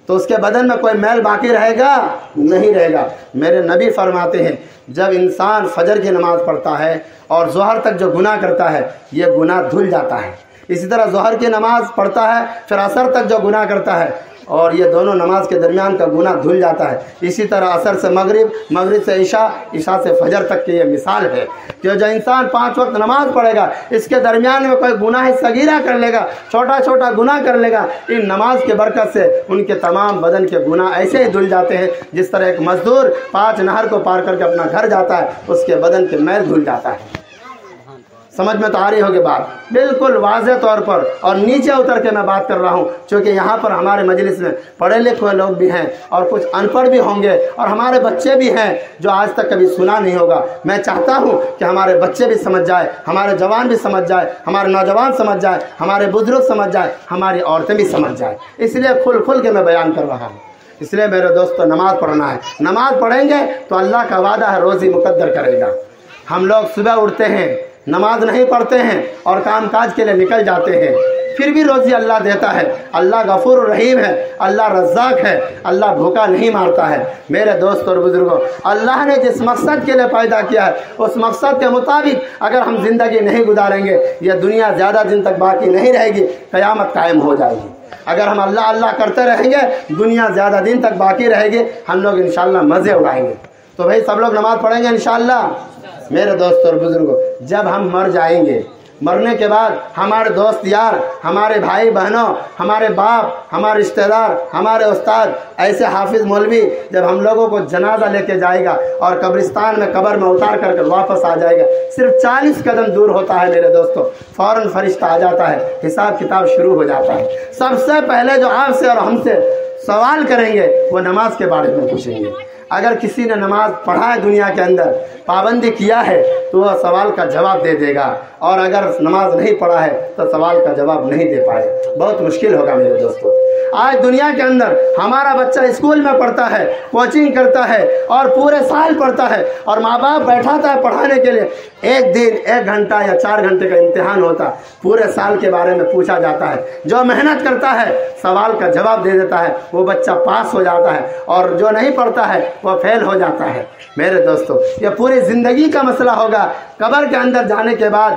تو اس کے بدن میں کوئی میل باقی رہے گا؟ نہیں رہے گا۔ میرے نبی فرماتے ہیں جب انسان فجر کی نماز پڑھتا ہے اور ظہر تک جو گناہ کرتا ہے یہ گناہ دھل جاتا ہے۔ اسی طرح ظہر کی نماز پڑھتا ہے پھر عصر تک جو گناہ کرتا ہے، اور یہ دونوں نماز کے درمیان کا گناہ دھل جاتا ہے۔ اسی طرح عصر سے مغرب، مغرب سے عشاء، عشاء سے فجر تک کی یہ مثال ہے کہ جو انسان 5 وقت نماز پڑھے گا، اس کے درمیان میں کوئی گناہ صغیرہ کر لے گا، چھوٹا چھوٹا گناہ کر لے گا، ان نماز کے برکت سے ان کے تمام بدن کے گناہ ایسے ہی دھل جاتے ہیں جس طرح ایک مزدور 5 نہر کو پار کر کے اپنا گھر جاتا ہے، اس کے بدن کے میل دھل جاتا ہے۔ سمجھ میں تو آ رہی ہوگی بات؟ بالکل واضح طور پر، اور نیچے اتر کے میں بات کر رہا ہوں، چونکہ یہاں پر ہمارے مجلس میں پڑھے لکھے لوگ بھی ہیں اور کچھ ان پڑھ بھی ہوں گے، اور ہمارے بچے بھی ہیں جو آج تک کبھی سنا نہیں ہوگا۔ میں چاہتا ہوں کہ ہمارے بچے بھی سمجھ جائے، ہمارے جوان بھی سمجھ جائے، ہمارے نوجوان سمجھ جائے، ہمارے بزرگ سمجھ جائے، ہماری عورتیں بھی سمجھ جائیں، اس لیے کھل کے میں بیان کر رہا ہوں۔ اس لیے میرے دوستو، نماز پڑھنا ہے، نماز پڑھیں گے تو اللہ کا وعدہ ہے روزی مقدر کرے گا۔ ہم لوگ صبح اٹھتے ہیں، نماز نہیں پڑھتے ہیں اور کام کاج کے لیے نکل جاتے ہیں، پھر بھی روزی اللہ دیتا ہے۔ اللہ غفور الرحیم ہے، اللہ رزاق ہے، اللہ بھوکا نہیں مارتا ہے۔ میرے دوست اور بزرگوں، اللہ نے جس مقصد کے لیے پیدا کیا ہے اس مقصد کے مطابق اگر ہم زندگی نہیں گزاریں گے، یہ دنیا زیادہ دن تک باقی نہیں رہے گی، قیامت قائم ہو جائے گی۔ اگر ہم اللہ اللہ کرتے رہیں گے، دنیا زیادہ دن تک باقی رہے گی، ہم لوگ انشاءاللہ مزے اڑائیں گے۔ تو بھائی سب لوگ نماز پڑھیں گے انشاءاللہ۔ میرے دوست اور بزرگوں، جب ہم مر جائیں گے، مرنے کے بعد ہمارے دوست یار، ہمارے بھائی بہنوں، ہمارے باپ، ہمارے رشتہ دار، ہمارے استاد، ایسے حافظ مولوی جب ہم لوگوں کو جنازہ لے کے جائے گا اور قبرستان میں قبر میں اتار کر کے واپس آ جائے گا، صرف 40 قدم دور ہوتا ہے میرے دوستوں، فوراً فرشتہ آ جاتا ہے، حساب کتاب شروع ہو جاتا ہے۔ سب سے پہلے جو آپ سے اور ہم سے سوال کریں گے وہ نماز کے بارے میں پوچھیں گے۔ اگر کسی نے نماز پڑھا ہے دنیا کے اندر، پابندی کیا ہے، تو وہ سوال کا جواب دے دے گا، اور اگر نماز نہیں پڑھا ہے تو سوال کا جواب نہیں دے پائے، بہت مشکل ہوگا میرے دوستوں۔ آج دنیا کے اندر ہمارا بچہ اسکول میں پڑھتا ہے، کوچنگ کرتا ہے اور پورے سال پڑھتا ہے، اور ماں باپ بیٹھاتا ہے پڑھانے کے لیے، ایک دن 1 گھنٹہ یا 4 گھنٹے کا امتحان ہوتا، پورے سال کے بارے میں پوچھا جاتا ہے۔ جو محنت کرتا ہے سوال کا جواب دے دیتا ہے، وہ بچہ پاس ہو جاتا ہے، اور جو نہیں پڑھتا ہے وہ فیل ہو جاتا ہے۔ میرے دوستو، یہ پوری زندگی کا مسئلہ ہوگا۔ قبر کے اندر جانے کے بعد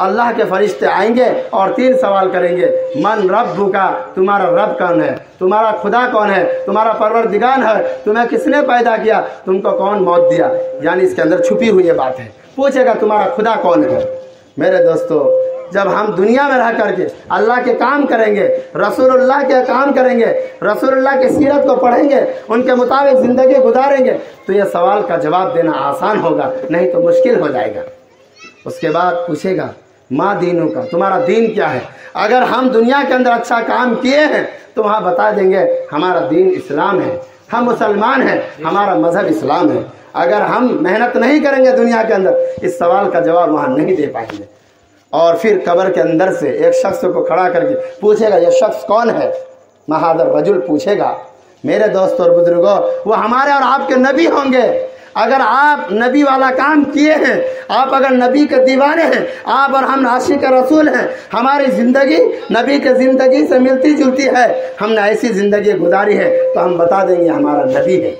اللہ کے فرشتے آئیں گے اور 3 سوال کریں گے، من ربک، تمہارا رب کون ہے، تمہارا خدا کون ہے، تمہارا پروردگار ہے، تمہیں کس نے پیدا کیا، تم کو کون موت دیا، یعنی اس کے اندر چھپی ہوئی یہ بات ہے۔ پوچھے گا تمہارا خدا کون ہے۔ میرے دوستو، جب ہم دنیا میں رہ کر کے اللہ کے کام کریں گے، رسول اللہ کے کام کریں گے، رسول اللہ کی سیرت کو پڑھیں گے، ان کے مطابق زندگی گزاریں گے، تو یہ سوال کا جواب دینا آسان ہوگا، نہیں تو مشکل ہو جائے گا۔ اس کے بعد پوچھے گا ماں دینوں کا، تمہارا دین کیا ہے۔ اگر ہم دنیا کے اندر اچھا کام کیے ہیں تو وہاں بتا دیں گے ہمارا دین اسلام ہے، ہم مسلمان ہیں، ہمارا مذہب اسلام ہے۔ اگر ہم محنت نہیں کریں گے دنیا کے اندر، اس سوال کا جواب وہاں نہیں دے پائیں گے۔ اور پھر قبر کے اندر سے ایک شخص کو کھڑا کر کے پوچھے گا یہ شخص کون ہے، مہاذر رجل پوچھے گا۔ میرے دوست اور بزرگوں، وہ ہمارے اور آپ کے نبی ہوں گے۔ اگر آپ نبی والا کام کیے ہیں، آپ اگر نبی کے دیوانے ہیں، آپ اور ہم عاشق رسول ہیں، ہماری زندگی نبی کے زندگی سے ملتی جلتی ہے، ہم نے ایسی زندگی گزاری ہے، تو ہم بتا دیں گے ہمارا نبی ہے۔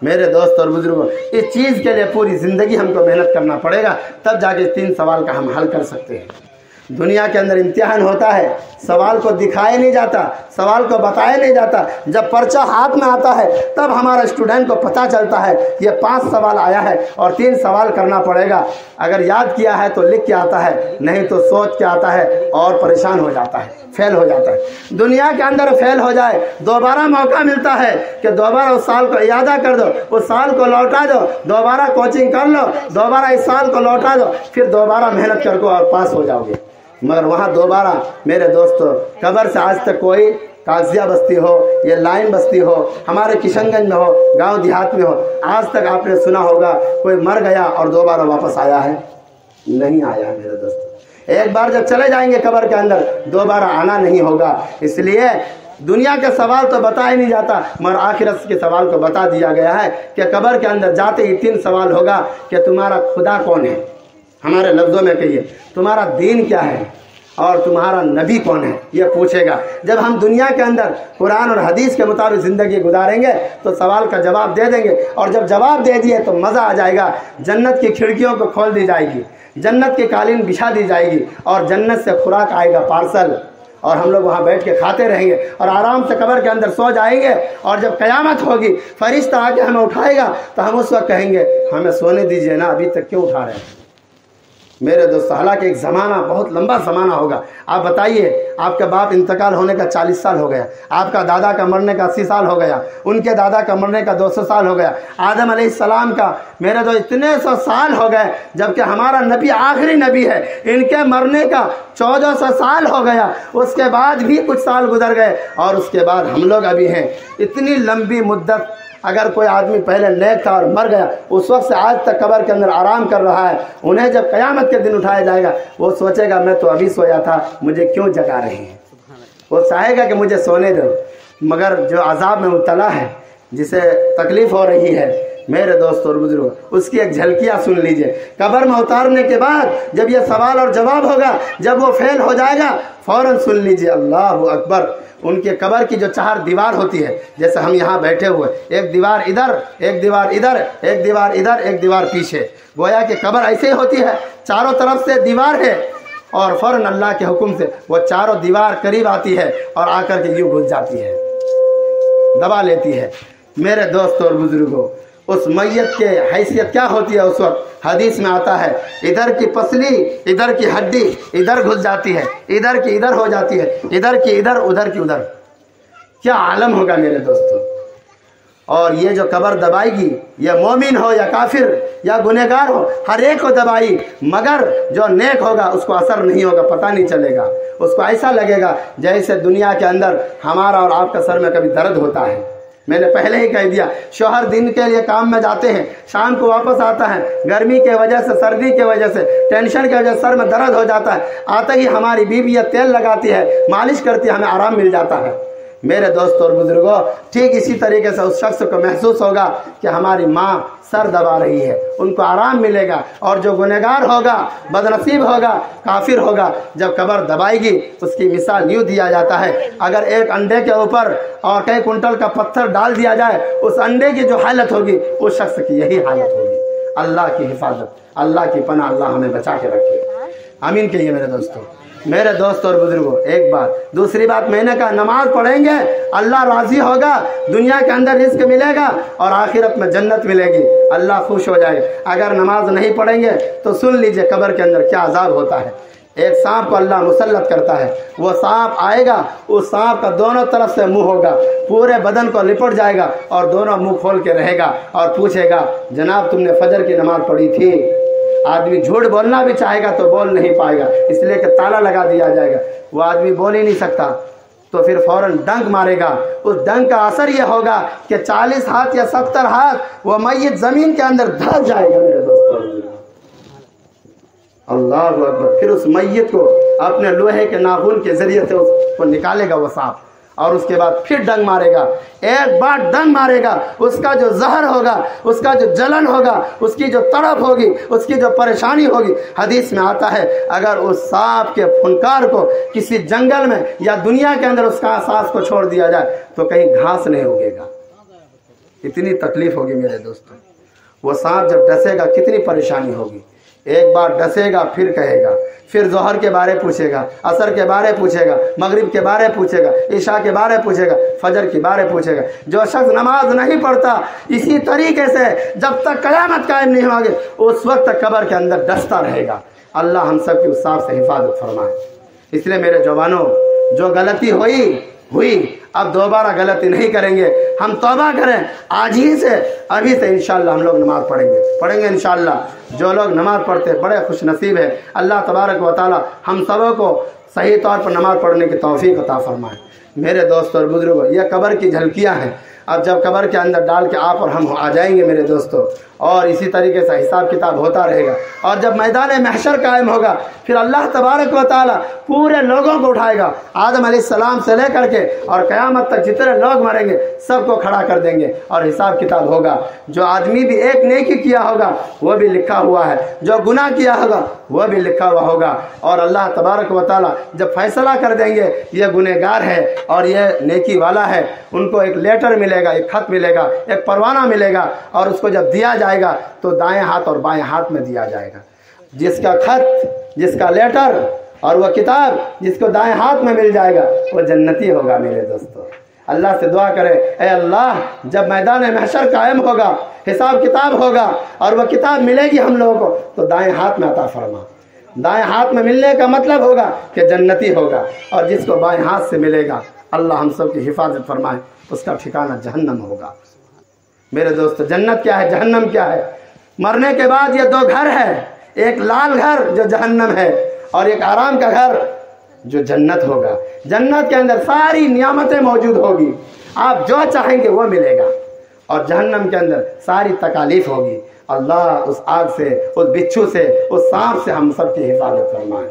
میرے دوست اور بزرگوں، اس چیز کے لیے پوری زندگی ہم کو محنت کرنا پڑے گا، تب جا کے 3 سوال کا ہم حل کر سکتے ہیں۔ دنیا کے اندر امتحان ہوتا ہے، سوال کو دکھایا نہیں جاتا، سوال کو بتایا نہیں جاتا، جب پرچہ ہاتھ میں آتا ہے تب ہمارا اسٹوڈنٹ کو پتہ چلتا ہے یہ 5 سوال آیا ہے اور 3 سوال کرنا پڑے گا۔ اگر یاد کیا ہے تو لکھ کے آتا ہے، نہیں تو سوچ کے آتا ہے اور پریشان ہو جاتا ہے، فیل ہو جاتا ہے۔ دنیا کے اندر فیل ہو جائے، دوبارہ موقع ملتا ہے کہ دوبارہ اس سال کو اعادہ کر دو، اس سال کو لوٹا دو، دوبارہ کوچنگ کر لو، دوبارہ اس سال کو لوٹا دو، پھر دوبارہ محنت کر کو اور پاس ہو جاؤ گے۔ مگر وہاں دوبارہ میرے دوستو، قبر سے آج تک کوئی قاضیہ بستی ہو، یہ لائن بستی ہو، ہمارے کشن گنج میں ہو، گاؤں دیہات میں ہو، آج تک آپ نے سنا ہوگا کوئی مر گیا اور دوبارہ واپس آیا ہے؟ نہیں آیا ہے میرے دوستو۔ ایک بار جب چلے جائیں گے قبر کے اندر، دوبارہ آنا نہیں ہوگا۔ اس لیے دنیا کے سوال تو بتا ہی نہیں جاتا، مگر آخرت کے سوال کو بتا دیا گیا ہے کہ قبر کے اندر جاتے ہی 3 سوال ہوگا کہ تمہارا خدا کون ہے، ہمارے لفظوں میں کہیے تمہارا دین کیا ہے، اور تمہارا نبی کون ہے، یہ پوچھے گا۔ جب ہم دنیا کے اندر قرآن اور حدیث کے مطابق زندگی گزاریں گے تو سوال کا جواب دے دیں گے، اور جب جواب دے دیے تو مزہ آ جائے گا۔ جنت کی کھڑکیوں کو کھول دی جائے گی، جنت کی قالین بچھا دی جائے گی، اور جنت سے خوراک آئے گا پارسل، اور ہم لوگ وہاں بیٹھ کے کھاتے رہیں گے اور آرام سے قبر کے اندر سو جائیں گے۔ اور جب قیامت ہوگی، فرشتہ آ کے ہمیں اٹھائے گا، تو ہم اس وقت کہیں گے ہمیں سونے دیجیے نا، ابھی تک کیوں اٹھا رہے ہیں۔ میرے دوست، حالانکہ ایک زمانہ بہت لمبا زمانہ ہوگا۔ آپ بتائیے، آپ کے باپ انتقال ہونے کا 40 سال ہو گیا، آپ کا دادا کا مرنے کا 80 سال ہو گیا، ان کے دادا کا مرنے کا 200 سال ہو گیا، آدم علیہ السلام کا میرے تو اتنے 100 سال ہو گئے، جبکہ ہمارا نبی آخری نبی ہے، ان کے مرنے کا 1400 سال ہو گیا، اس کے بعد بھی کچھ سال گزر گئے، اور اس کے بعد ہم لوگ ابھی ہیں۔ اتنی لمبی مدت اگر کوئی آدمی پہلے نیک تھا اور مر گیا، اس وقت سے آج تک قبر کے اندر آرام کر رہا ہے، انہیں جب قیامت کے دن اٹھایا جائے گا، وہ سوچے گا میں تو ابھی سویا تھا، مجھے کیوں جگا رہے ہیں۔ وہ چاہے گا کہ مجھے سونے دو، مگر جو عذاب میں مبتلا ہے، جسے تکلیف ہو رہی ہے، میرے دوست اور بزرگوں، اس کی ایک جھلکیاں سن لیجئے۔ قبر میں اتارنے کے بعد جب یہ سوال اور جواب ہوگا، جب وہ فیل ہو جائے گا، فوراً سن لیجئے اللہ اکبر۔ ان کے قبر کی جو 4 دیوار ہوتی ہے، جیسے ہم یہاں بیٹھے ہوئے، ایک دیوار ادھر، ایک دیوار ادھر، ایک دیوار ادھر، ایک دیوار پیچھے، گویا کہ قبر ایسے ہی ہوتی ہے، چاروں طرف سے دیوار ہے، اور فوراً اللہ کے حکم سے وہ چاروں دیوار قریب آتی ہے اور آ کر کے یوں گھس جاتی ہے، دبا لیتی ہے۔ میرے دوست اور بزرگوں، اس میت کے حیثیت کیا ہوتی ہے اس وقت؟ حدیث میں آتا ہے ادھر کی پسلی ادھر کی ہڈی ادھر گھس جاتی ہے، ادھر کی ادھر ہو جاتی ہے، ادھر کی ادھر ادھر کی ادھر. کیا عالم ہوگا میرے دوستوں. اور یہ جو قبر دبائے گی، یہ مومن ہو یا کافر یا گنہگار ہو، ہر ایک کو دبائی، مگر جو نیک ہوگا اس کو اثر نہیں ہوگا، پتہ نہیں چلے گا. اس کو ایسا لگے گا جیسے دنیا کے اندر ہمارا اور آپ کا سر میں کبھی درد ہوتا ہے. میں نے پہلے ہی کہہ دیا، شوہر دن کے لیے کام میں جاتے ہیں، شام کو واپس آتا ہے، گرمی کی وجہ سے، سردی کی وجہ سے، ٹینشن کی وجہ سے سر میں درد ہو جاتا ہے. آتے ہی ہماری بیوی یہ تیل لگاتی ہے، مالش کرتی ہے، ہمیں آرام مل جاتا ہے. میرے دوستوں اور بزرگوں، ٹھیک اسی طریقے سے اس شخص کو محسوس ہوگا کہ ہماری ماں سر دبا رہی ہے، ان کو آرام ملے گا. اور جو گنہگار ہوگا، بدنصیب ہوگا، کافر ہوگا، جب قبر دبائے گی اس کی مثال یوں دیا جاتا ہے، اگر ایک انڈے کے اوپر اور کئی کنٹل کا پتھر ڈال دیا جائے، اس انڈے کی جو حالت ہوگی اس شخص کی یہی حالت ہوگی. اللہ کی حفاظت، اللہ کی پناہ، اللہ ہمیں بچا کے رکھے. آمین کہیے میرے دوستوں. میرے دوست اور بزرگوں، ایک بات. دوسری بات میں نے کہا، نماز پڑھیں گے اللہ راضی ہوگا، دنیا کے اندر رزق ملے گا اور آخرت میں جنت ملے گی، اللہ خوش ہو جائے. اگر نماز نہیں پڑھیں گے تو سن لیجئے قبر کے اندر کیا عذاب ہوتا ہے. ایک سانپ کو اللہ مسلط کرتا ہے، وہ سانپ آئے گا، اس سانپ کا دونوں طرف سے منہ ہوگا، پورے بدن کو لپٹ جائے گا اور دونوں منہ کھول کے رہے گا اور پوچھے گا جناب تم نے فجر کی نماز پڑھی تھی؟ آدمی جھوٹ بولنا بھی چاہے گا تو بول نہیں پائے گا، اس لیے کہ تالا لگا دیا جائے گا. وہ آدمی بول ہی نہیں سکتا تو پھر فوراً ڈنک مارے گا. اس ڈنک کا اثر یہ ہوگا کہ 40 ہاتھ یا 70 ہاتھ وہ میت زمین کے اندر دھس جائے گا. میرے دوستوں، اللہ اکبر. پھر اس میت کو اپنے لوہے کے ناخن کے ذریعے سے اس کو نکالے گا وہ سانپ، اور اس کے بعد پھر ڈنگ مارے گا. ایک بار ڈنگ مارے گا، اس کا جو زہر ہوگا، اس کا جو جلن ہوگا، اس کی جو تڑپ ہوگی، اس کی جو پریشانی ہوگی، حدیث میں آتا ہے اگر اس سانپ کے فنکار کو کسی جنگل میں یا دنیا کے اندر اس کا سانس کو چھوڑ دیا جائے تو کہیں گھاس نہیں اگے گا. اتنی تکلیف ہوگی میرے دوستوں. وہ سانپ جب ڈسے گا کتنی پریشانی ہوگی. ایک بار ڈسے گا پھر کہے گا، پھر ظہر کے بارے پوچھے گا، عصر کے بارے پوچھے گا، مغرب کے بارے پوچھے گا، عشاء کے بارے پوچھے گا، فجر کے بارے پوچھے گا. جو شخص نماز نہیں پڑھتا اسی طریقے سے جب تک قیامت قائم نہیں ہوگی اس وقت تک قبر کے اندر ڈستا رہے گا. اللہ ہم سب کی اس سانپ سے حفاظت فرمائے. اس لیے میرے جوانوں، جو غلطی ہوئی اب دوبارہ غلطی نہیں کریں گے. ہم توبہ کریں آج ہی سے، ابھی سے انشاءاللہ ہم لوگ نماز پڑھیں گے انشاءاللہ. جو لوگ نماز پڑھتے بڑے خوش نصیب ہیں. اللہ تبارک و تعالی ہم سبوں کو صحیح طور پر نماز پڑھنے کی توفیق عطا فرمائے. میرے دوست اور بزرگوں، یہ قبر کی جھلکیاں ہیں. اب جب قبر کے اندر ڈال کے آپ اور ہم آ جائیں گے میرے دوستوں، اور اسی طریقے سے حساب کتاب ہوتا رہے گا. اور جب میدان محشر قائم ہوگا پھر اللہ تبارک و تعالی پورے لوگوں کو اٹھائے گا، آدم علیہ السلام سے لے کر کے اور قیامت تک جتنے لوگ مریں گے سب کو کھڑا کر دیں گے اور حساب کتاب ہوگا. جو آدمی بھی ایک نیکی کیا ہوگا وہ بھی لکھا ہوا ہے، جو گناہ کیا ہوگا وہ بھی لکھا ہوا ہوگا. اور اللہ تبارک و تعالی جب فیصلہ کر دیں گے یہ گنہگار ہے اور یہ نیکی والا ہے، ان کو ایک لیٹر ملے گا، ایک خط ملے گا، ایک پروانہ ملے گا، اور اس کو جب دیا جائے گا تو دائیں ہاتھ اور بائیں ہاتھ میں دیا جائے گا. جس کا خط، جس کا لیٹر اور وہ کتاب جس کو دائیں ہاتھ میں مل جائے گا وہ جنتی ہوگا. میرے دوستو، اللہ سے دعا کرے، اے اللہ جب میدان محشر قائم ہوگا، حساب کتاب ہوگا اور وہ کتاب ملے گی ہم لوگوں کو تو دائیں ہاتھ میں عطا فرما. دائیں ہاتھ میں ملنے کا مطلب ہوگا کہ جنتی ہوگا، اور جس کو بائیں ہاتھ سے ملے گا اللہ ہم سب کی حفاظت فرمائے، اس کا ٹھکانہ جہنم ہوگا. میرے دوست، جنت کیا ہے، جہنم کیا ہے؟ مرنے کے بعد یہ دو گھر ہے، ایک لال گھر جو جہنم ہے اور ایک آرام کا گھر جو جنت ہوگا. جنت کے اندر ساری نعمتیں موجود ہوگی، آپ جو چاہیں گے وہ ملے گا. اور جہنم کے اندر ساری تکالیف ہوگی. اللہ اس آگ سے، اس بچھو سے، اس سانپ سے ہم سب کی حفاظت فرمائے.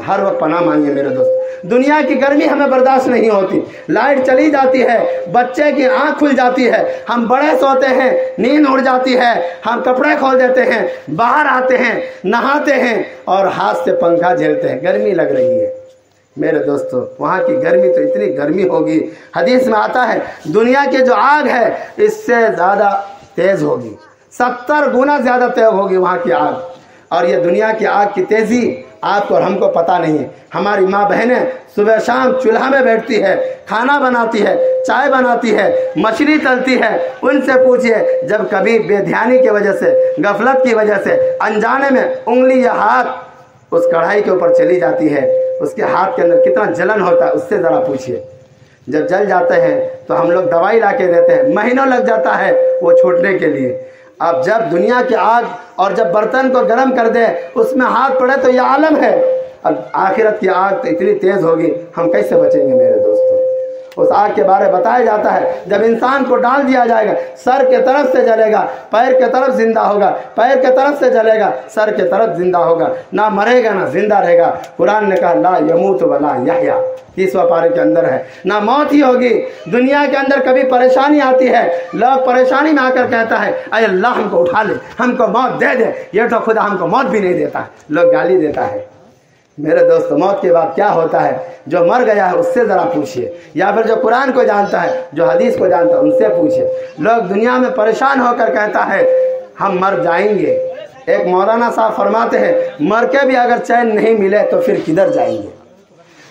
ہر وقت پناہ مانگے میرے دوست. دنیا کی گرمی ہمیں برداشت نہیں ہوتی، لائٹ چلی جاتی ہے، بچے کی آنکھ کھل جاتی ہے، ہم بڑے سوتے ہیں، نیند اڑ جاتی ہے، ہم کپڑے کھول دیتے ہیں، باہر آتے ہیں، نہاتے ہیں اور ہاتھ سے پنکھا جھیلتے ہیں، گرمی لگ رہی ہے. میرے دوستو، وہاں کی گرمی تو اتنی گرمی ہوگی، حدیث میں آتا ہے دنیا کی جو آگ ہے اس سے زیادہ تیز ہوگی، 70 گنا زیادہ تیز ہوگی وہاں کی آگ. اور یہ دنیا کی آگ کی تیزی آپ کو اور ہم کو پتہ نہیں ہے۔ ہماری ماں بہنیں صبح شام چولہا میں بیٹھتی ہے، کھانا بناتی ہے، چائے بناتی ہے، مچھلی تلتی ہے، ان سے پوچھئے جب کبھی بے دھیانی کی وجہ سے، غفلت کی وجہ سے انجانے میں انگلی یا ہاتھ اس کڑھائی کے اوپر چلی جاتی ہے، اس کے ہاتھ کے اندر کتنا جلن ہوتا ہے، اس سے ذرا پوچھئے۔ جب جل جاتے ہیں تو ہم لوگ دوائی لا کے دیتے ہیں، مہینوں لگ جاتا ہے وہ چھوٹنے کے لیے۔ اب جب دنیا کی آگ اور جب برتن کو گرم کر دے اس میں ہاتھ پڑے تو یہ عالم ہے، اب آخرت کی آگ تو اتنی تیز ہوگی، ہم کیسے بچیں گے میرے دوستوں؟ اس آگ کے بارے بتایا جاتا ہے جب انسان کو ڈال دیا جائے گا سر کے طرف سے جلے گا، پیر کے طرف زندہ ہوگا، پیر کے طرف سے جلے گا، سر کے طرف زندہ ہوگا، نہ مرے گا نہ زندہ رہے گا۔ قرآن نے کہا لا یموت ولا یحیا، 30واں پارے کے اندر ہے، نہ موت ہی ہوگی۔ دنیا کے اندر کبھی پریشانی آتی ہے، لوگ پریشانی میں آ کر کہتا ہے اے اللہ ہم کو اٹھا لے، ہم کو موت دے دے، یہ تو خدا ہم کو موت بھی نہیں دیتا ہے، لوگ گالی دیتا ہے۔ میرے دوست موت کے بعد کیا ہوتا ہے؟ جو مر گیا ہے اس سے ذرا پوچھئے، یا پھر جو قرآن کو جانتا ہے، جو حدیث کو جانتا ہے ان سے پوچھئے۔ لوگ دنیا میں پریشان ہو کر کہتا ہے ہم مر جائیں گے۔ ایک مولانا صاحب فرماتے ہیں مر کے بھی اگر چین نہیں ملے تو پھر کدھر جائیں گے؟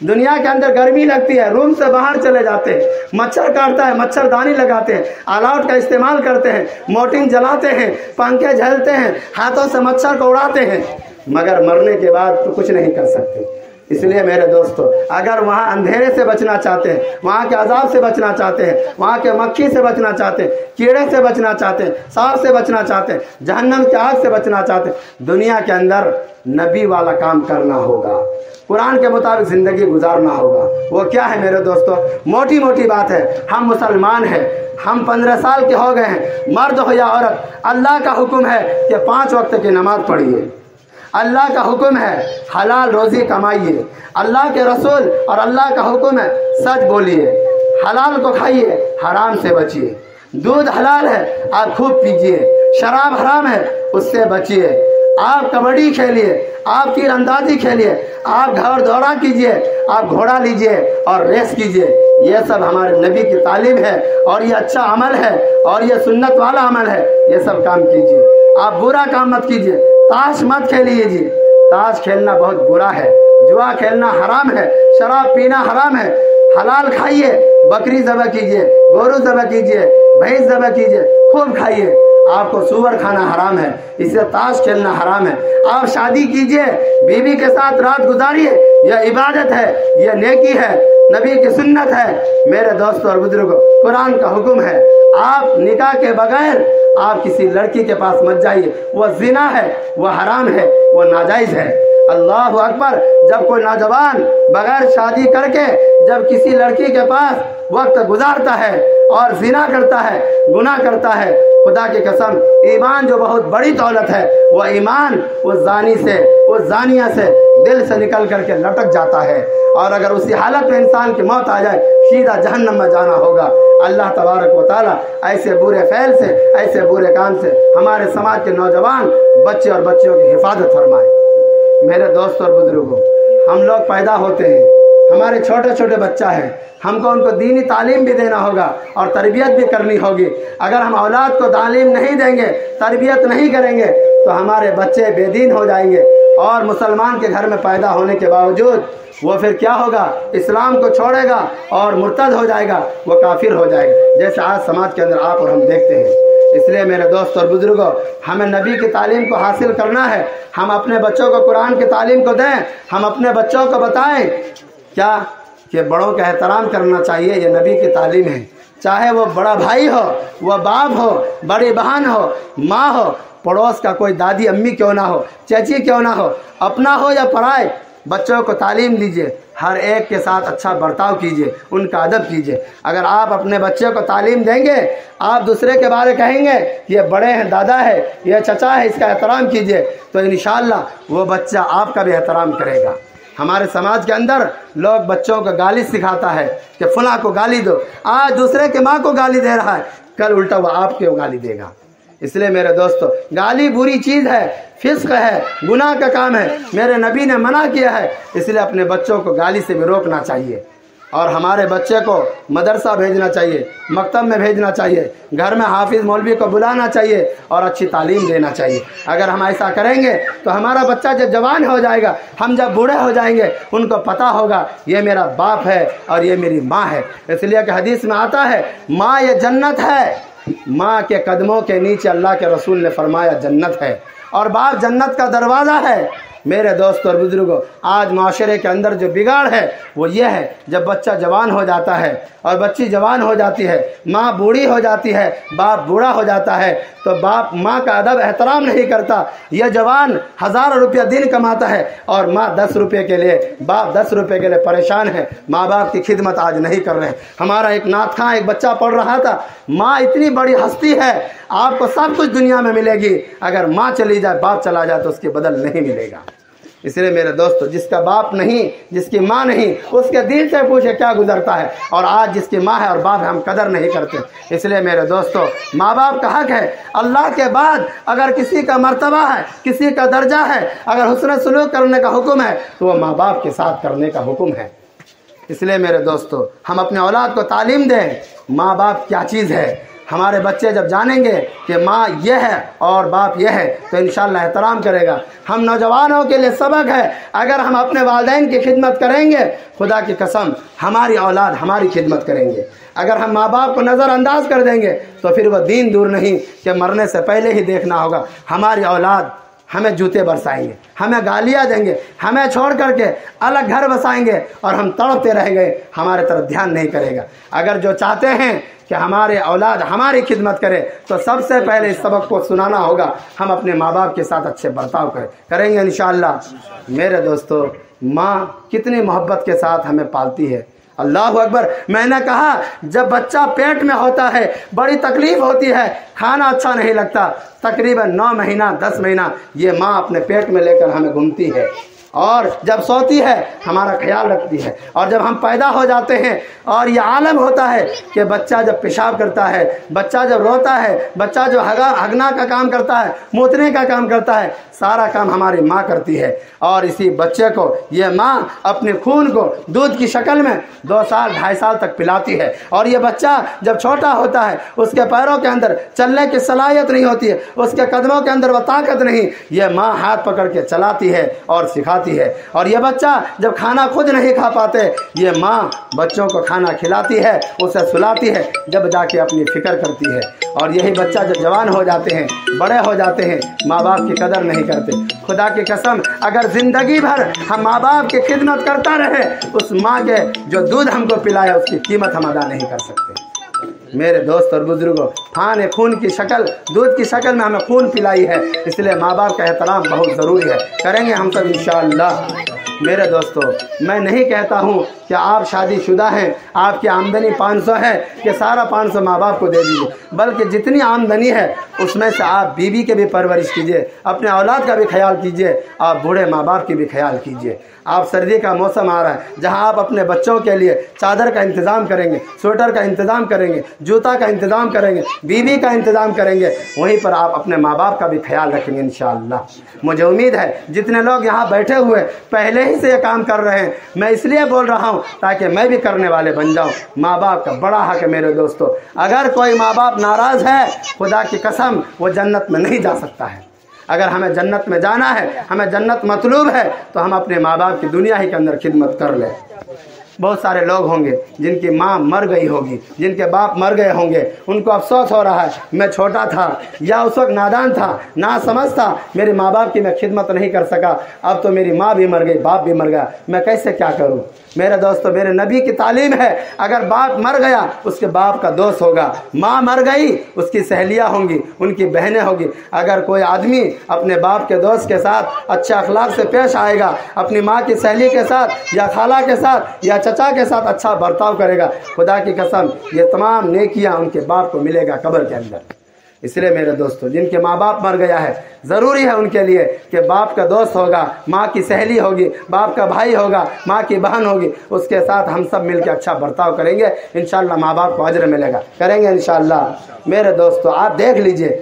دنیا کے اندر گرمی لگتی ہے، روم سے باہر چلے جاتے ہیں، مچھر کاٹتا ہے، مچھر دانی لگاتے ہیں، آل آؤٹ کا استعمال کرتے ہیں، مورٹین جلاتے ہیں، پنکھے جھلتے ہیں، ہاتھوں سے مچھر کو اڑاتے ہیں، مگر مرنے کے بعد تو کچھ نہیں کر سکتے۔ اس لیے میرے دوستو اگر وہاں اندھیرے سے بچنا چاہتے ہیں، وہاں کے عذاب سے بچنا چاہتے ہیں، وہاں کے مکھی سے بچنا چاہتے ہیں، کیڑے سے بچنا چاہتے ہیں، سانپ سے بچنا چاہتے ہیں، جہنم کی آگ سے بچنا چاہتے ہیں، دنیا کے اندر نبی والا کام کرنا ہوگا، قرآن کے مطابق زندگی گزارنا ہوگا۔ وہ کیا ہے میرے دوستو؟ موٹی موٹی بات ہے، ہم مسلمان ہیں، ہم 15 سال کے ہو گئے ہیں، مرد ہو یا عورت، اللہ کا حکم ہے کہ 5 وقت کی نماز پڑھیے، اللہ کا حکم ہے حلال روزی کمائیے، اللہ کے رسول اور اللہ کا حکم ہے سچ بولیے، حلال کو کھائیے، حرام سے بچیے، دودھ حلال ہے آپ خوب پیجیے، شراب حرام ہے اس سے بچیے، آپ کبڈی کھیلیے، آپ تیر اندازی کھیلیے، آپ گھوڑ دوڑا کیجیے، آپ گھوڑا لیجیے اور ریس کیجیے، یہ سب ہمارے نبی کی تعلیم ہے اور یہ اچھا عمل ہے اور یہ سنت والا عمل ہے، یہ سب کام کیجیے۔ آپ برا کام مت کیجیے، تاش مت کھیلیے جی، تاش کھیلنا بہت برا ہے، جوا کھیلنا حرام ہے، شراب پینا حرام ہے، حلال کھائیے، بکری ذبح کیجیے، گورو ذبح کیجیے، بھینس ذبح کیجیے، خوب کھائیے۔ آپ کو سور کھانا حرام ہے، اس سے تاش کھیلنا حرام ہے۔ آپ شادی کیجیے، بیوی کے ساتھ رات گزاریے، یہ عبادت ہے، یہ نیکی ہے، نبی کی سنت ہے۔ میرے دوستوں اور بزرگوں قرآن کا حکم ہے آپ نکاح کے بغیر آپ کسی لڑکی کے پاس مت جائیے، وہ زنا ہے، وہ حرام ہے، وہ ناجائز ہے۔ اللہ اکبر، جب کوئی نوجوان بغیر شادی کر کے جب کسی لڑکی کے پاس وقت گزارتا ہے اور زنا کرتا ہے، گناہ کرتا ہے، خدا کی قسم ایمان جو بہت بڑی دولت ہے، وہ ایمان اس زانی سے، اس زانیہ سے دل سے نکل کر کے لٹک جاتا ہے، اور اگر اسی حالت میں انسان کی موت آ جائے سیدھا جہنم میں جانا ہوگا۔ اللہ تبارک و تعالیٰ ایسے برے فعل سے، ایسے برے کام سے ہمارے سماج کے نوجوان بچے اور بچیوں کی حفاظت فرمائے۔ میرے دوست اور بزرگوں ہم لوگ پیدا ہوتے ہیں، ہمارے چھوٹے چھوٹے بچہ ہیں، ہم کو ان کو دینی تعلیم بھی دینا ہوگا اور تربیت بھی کرنی ہوگی۔ اگر ہم اولاد کو تعلیم نہیں دیں گے، تربیت نہیں کریں گے تو ہمارے بچے بے دین ہو جائیں گے، اور مسلمان کے گھر میں پیدا ہونے کے باوجود وہ پھر کیا ہوگا؟ اسلام کو چھوڑے گا اور مرتد ہو جائے گا، وہ کافر ہو جائے گا، جیسے آج سماج کے اندر آپ اور ہم دیکھتے ہیں۔ اس لیے میرے دوست اور بزرگوں ہمیں نبی کی تعلیم کو حاصل کرنا ہے، ہم اپنے بچوں کو قرآن کی تعلیم کو دیں، ہم اپنے بچوں کو بتائیں کیا کہ بڑوں کا احترام کرنا چاہیے، یہ نبی کی تعلیم ہے، چاہے وہ بڑا بھائی ہو، وہ باپ ہو، بڑی بہن ہو، ماں ہو، پڑوس کا کوئی دادی امی کیوں نہ ہو، چچی کیوں نہ ہو، اپنا ہو یا پرائے، بچوں کو تعلیم دیجیے، ہر ایک کے ساتھ اچھا برتاؤ کیجیے، ان کا ادب کیجیے۔ اگر آپ اپنے بچے کو تعلیم دیں گے، آپ دوسرے کے بارے کہیں گے یہ بڑے ہیں، دادا ہے، یہ چچا ہے، اس کا احترام کیجیے، تو انشاءاللہ وہ بچہ آپ کا بھی احترام کرے گا۔ ہمارے سماج کے اندر لوگ بچوں کو گالی سکھاتا ہے کہ فلاں کو گالی دو، آج دوسرے کے ماں کو گالی دے رہا ہے، کل الٹا وہ آپ کو گالی دے گا۔ اس لیے میرے دوستو گالی بری چیز ہے، فسق ہے، گناہ کا کام ہے، میرے نبی نے منع کیا ہے، اس لیے اپنے بچوں کو گالی سے بھی روکنا چاہیے۔ اور ہمارے بچے کو مدرسہ بھیجنا چاہیے، مکتب میں بھیجنا چاہیے، گھر میں حافظ مولوی کو بلانا چاہیے اور اچھی تعلیم دینا چاہیے۔ اگر ہم ایسا کریں گے تو ہمارا بچہ جب جوان ہو جائے گا، ہم جب بوڑھے ہو جائیں گے، ان کو پتہ ہوگا یہ میرا باپ ہے اور یہ میری ماں ہے۔ اس لیے کہ حدیث میں آتا ہے ماں یہ جنت ہے، ماں کے قدموں کے نیچے اللہ کے رسول نے فرمایا جنت ہے، اور باپ جنت کا دروازہ ہے۔ میرے دوست اور بزرگوں، آج معاشرے کے اندر جو بگاڑ ہے وہ یہ ہے، جب بچہ جوان ہو جاتا ہے اور بچی جوان ہو جاتی ہے، ماں بوڑھی ہو جاتی ہے، باپ بوڑھا ہو جاتا ہے، تو باپ ماں کا ادب احترام نہیں کرتا۔ یہ جوان 1000 روپیہ دن کماتا ہے اور ماں 10 روپے کے لیے، باپ 10 روپے کے لیے پریشان ہے، ماں باپ کی خدمت آج نہیں کر رہے۔ ہمارا ایک نعت خواں ایک بچہ پڑھ رہا تھا، ماں اتنی بڑی ہستی ہے، آپ کو سب کچھ دنیا میں ملے گی، اگر ماں چلی جائے، باپ چلا جائے تو اس کے بدل نہیں ملے گا۔ اس لیے میرے دوستو، جس کا باپ نہیں، جس کی ماں نہیں، اس کے دل سے پوچھے کیا گزرتا ہے، اور آج جس کی ماں ہے اور باپ ہے ہم قدر نہیں کرتے۔ اس لیے میرے دوستو، ماں باپ کا حق ہے۔ اللہ کے بعد اگر کسی کا مرتبہ ہے، کسی کا درجہ ہے، اگر حسن سلوک کرنے کا حکم ہے تو وہ ماں باپ کے ساتھ کرنے کا حکم ہے۔ اس لیے میرے دوستو، ہم اپنے اولاد کو تعلیم دیں ماں باپ کیا چیز ہے۔ ہمارے بچے جب جانیں گے کہ ماں یہ ہے اور باپ یہ ہے تو انشاءاللہ احترام کرے گا۔ ہم نوجوانوں کے لیے سبق ہے، اگر ہم اپنے والدین کی خدمت کریں گے، خدا کی قسم ہماری اولاد ہماری خدمت کریں گے۔ اگر ہم ماں باپ کو نظر انداز کر دیں گے تو پھر وہ دین دور نہیں کہ مرنے سے پہلے ہی دیکھنا ہوگا، ہماری اولاد ہمیں جوتے برسائیں گے، ہمیں گالیاں دیں گے، ہمیں چھوڑ کر کے الگ گھر بسائیں گے اور ہم تڑپتے رہیں گے، ہمارے طرف دھیان نہیں کرے گا۔ اگر جو چاہتے ہیں کہ ہمارے اولاد ہماری خدمت کرے تو سب سے پہلے اس سبق کو سنانا ہوگا، ہم اپنے ماں باپ کے ساتھ اچھے برتاؤ کریں گے انشاءاللہ۔ میرے دوستو، ماں کتنی محبت کے ساتھ ہمیں پالتی ہے، اللہ اکبر۔ میں نے کہا جب بچہ پیٹ میں ہوتا ہے بڑی تکلیف ہوتی ہے، کھانا اچھا نہیں لگتا، تقریباً 9 مہینہ 10 مہینہ یہ ماں اپنے پیٹ میں لے کر ہمیں گھومتی ہے، اور جب سوتی ہے ہمارا خیال رکھتی ہے، اور جب ہم پیدا ہو جاتے ہیں اور یہ عالم ہوتا ہے کہ بچہ جب پیشاب کرتا ہے، بچہ جب روتا ہے، بچہ جو ہگنا کا کام کرتا ہے، موتنے کا کام کرتا ہے، سارا کام ہماری ماں کرتی ہے، اور اسی بچے کو یہ ماں اپنے خون کو دودھ کی شکل میں 2 سال 2.5 سال تک پلاتی ہے، اور یہ بچہ جب چھوٹا ہوتا ہے اس کے پیروں کے اندر چلنے کی صلاحیت نہیں ہوتی ہے، اس کے قدموں کے اندر وہ طاقت نہیں، یہ ماں ہاتھ پکڑ کے چلاتی ہے اور سکھاتی ہے، اور یہ بچہ جب کھانا خود نہیں کھا پاتے یہ ماں بچوں کو کھانا کھلاتی ہے، اسے سلاتی ہے، جب جا کے اپنی فکر کرتی ہے، اور یہی بچہ جب جوان ہو جاتے ہیں، بڑے ہو جاتے ہیں، ماں باپ کی قدر نہیں کرتے۔ خدا کی قسم اگر زندگی بھر ہم ماں باپ کی خدمت کرتا رہے، اس ماں کے جو دودھ ہم کو پلایا اس کی قیمت ہم ادا نہیں کر سکتے۔ میرے دوست اور بزرگوں، ہاں نے خون کی شکل، دودھ کی شکل میں ہمیں خون پلائی ہے، اس لیے ماں باپ کا احترام بہت ضروری ہے، کریں گے ہم سب انشاءاللہ۔ میرے دوستو، میں نہیں کہتا ہوں کہ آپ شادی شدہ ہیں، آپ کی آمدنی 500 ہے کہ سارا 500 ماں باپ کو دے دیجیے، بلکہ جتنی آمدنی ہے اس میں سے آپ بیوی کے بھی پرورش کیجیے، اپنے اولاد کا بھی خیال کیجیے، آپ بوڑھے ماں باپ کی بھی خیال کیجیے۔ آپ سردی کا موسم آ رہا ہے، جہاں آپ اپنے بچوں کے لیے چادر کا انتظام کریں گے، سویٹر کا انتظام کریں گے، جوتا کا انتظام کریں گے، بیوی کا انتظام کریں گے، وہیں پر آپ اپنے ماں باپ کا بھی خیال رکھیں گے انشاءاللہ۔ مجھے امید ہے جتنے لوگ یہاں بیٹھے ہوئے پہلے ہی سے یہ کام کر رہے ہیں، میں اس لیے بول رہا ہوں تاکہ میں بھی کرنے والے بن جاؤں۔ ماں باپ کا بڑا حق ہے میرے دوستو، اگر کوئی ماں باپ ناراض ہے خدا کی قسم وہ جنت میں نہیں جا سکتا ہے۔ اگر ہمیں جنت میں جانا ہے، ہمیں جنت مطلوب ہے، تو ہم اپنے ماں باپ کی دنیا ہی کے اندر خدمت کر لیں۔ بہت سارے لوگ ہوں گے جن کی ماں مر گئی ہوگی، جن کے باپ مر گئے ہوں گے، ان کو افسوس ہو رہا ہے میں چھوٹا تھا یا اس وقت نادان تھا، ناسمجھ تھا، میرے ماں باپ کی میں خدمت نہیں کر سکا، اب تو میری ماں بھی مر گئی، باپ بھی مر گیا، میں کیسے کیا کروں؟ میرے دوستو، میرے نبی کی تعلیم ہے اگر باپ مر گیا اس کے باپ کا دوست ہوگا، ماں مر گئی اس کی سہیلیاں ہوں گی، ان کی بہنیں ہوں گی۔ اگر کوئی آدمی اپنے باپ کے دوست کے ساتھ اچھے اخلاق سے پیش آئے گا، اپنی ماں کی سہیلی کے ساتھ یا خالہ کے ساتھ یا چچا کے ساتھ اچھا برتاؤ کرے گا، خدا کی قسم یہ تمام نیکیاں ان کے باپ کو ملے گا قبر کے اندر۔ اس لیے میرے دوستو، جن کے ماں باپ مر گیا ہے ضروری ہے ان کے لیے کہ باپ کا دوست ہوگا، ماں کی سہیلی ہوگی، باپ کا بھائی ہوگا، ماں کی بہن ہوگی، اس کے ساتھ ہم سب مل کے اچھا برتاؤ کریں گے، انشاءاللہ ماں باپ کو اجر ملے گا، کریں گے انشاءاللہ۔ میرے دوستو، آپ دیکھ لیجئے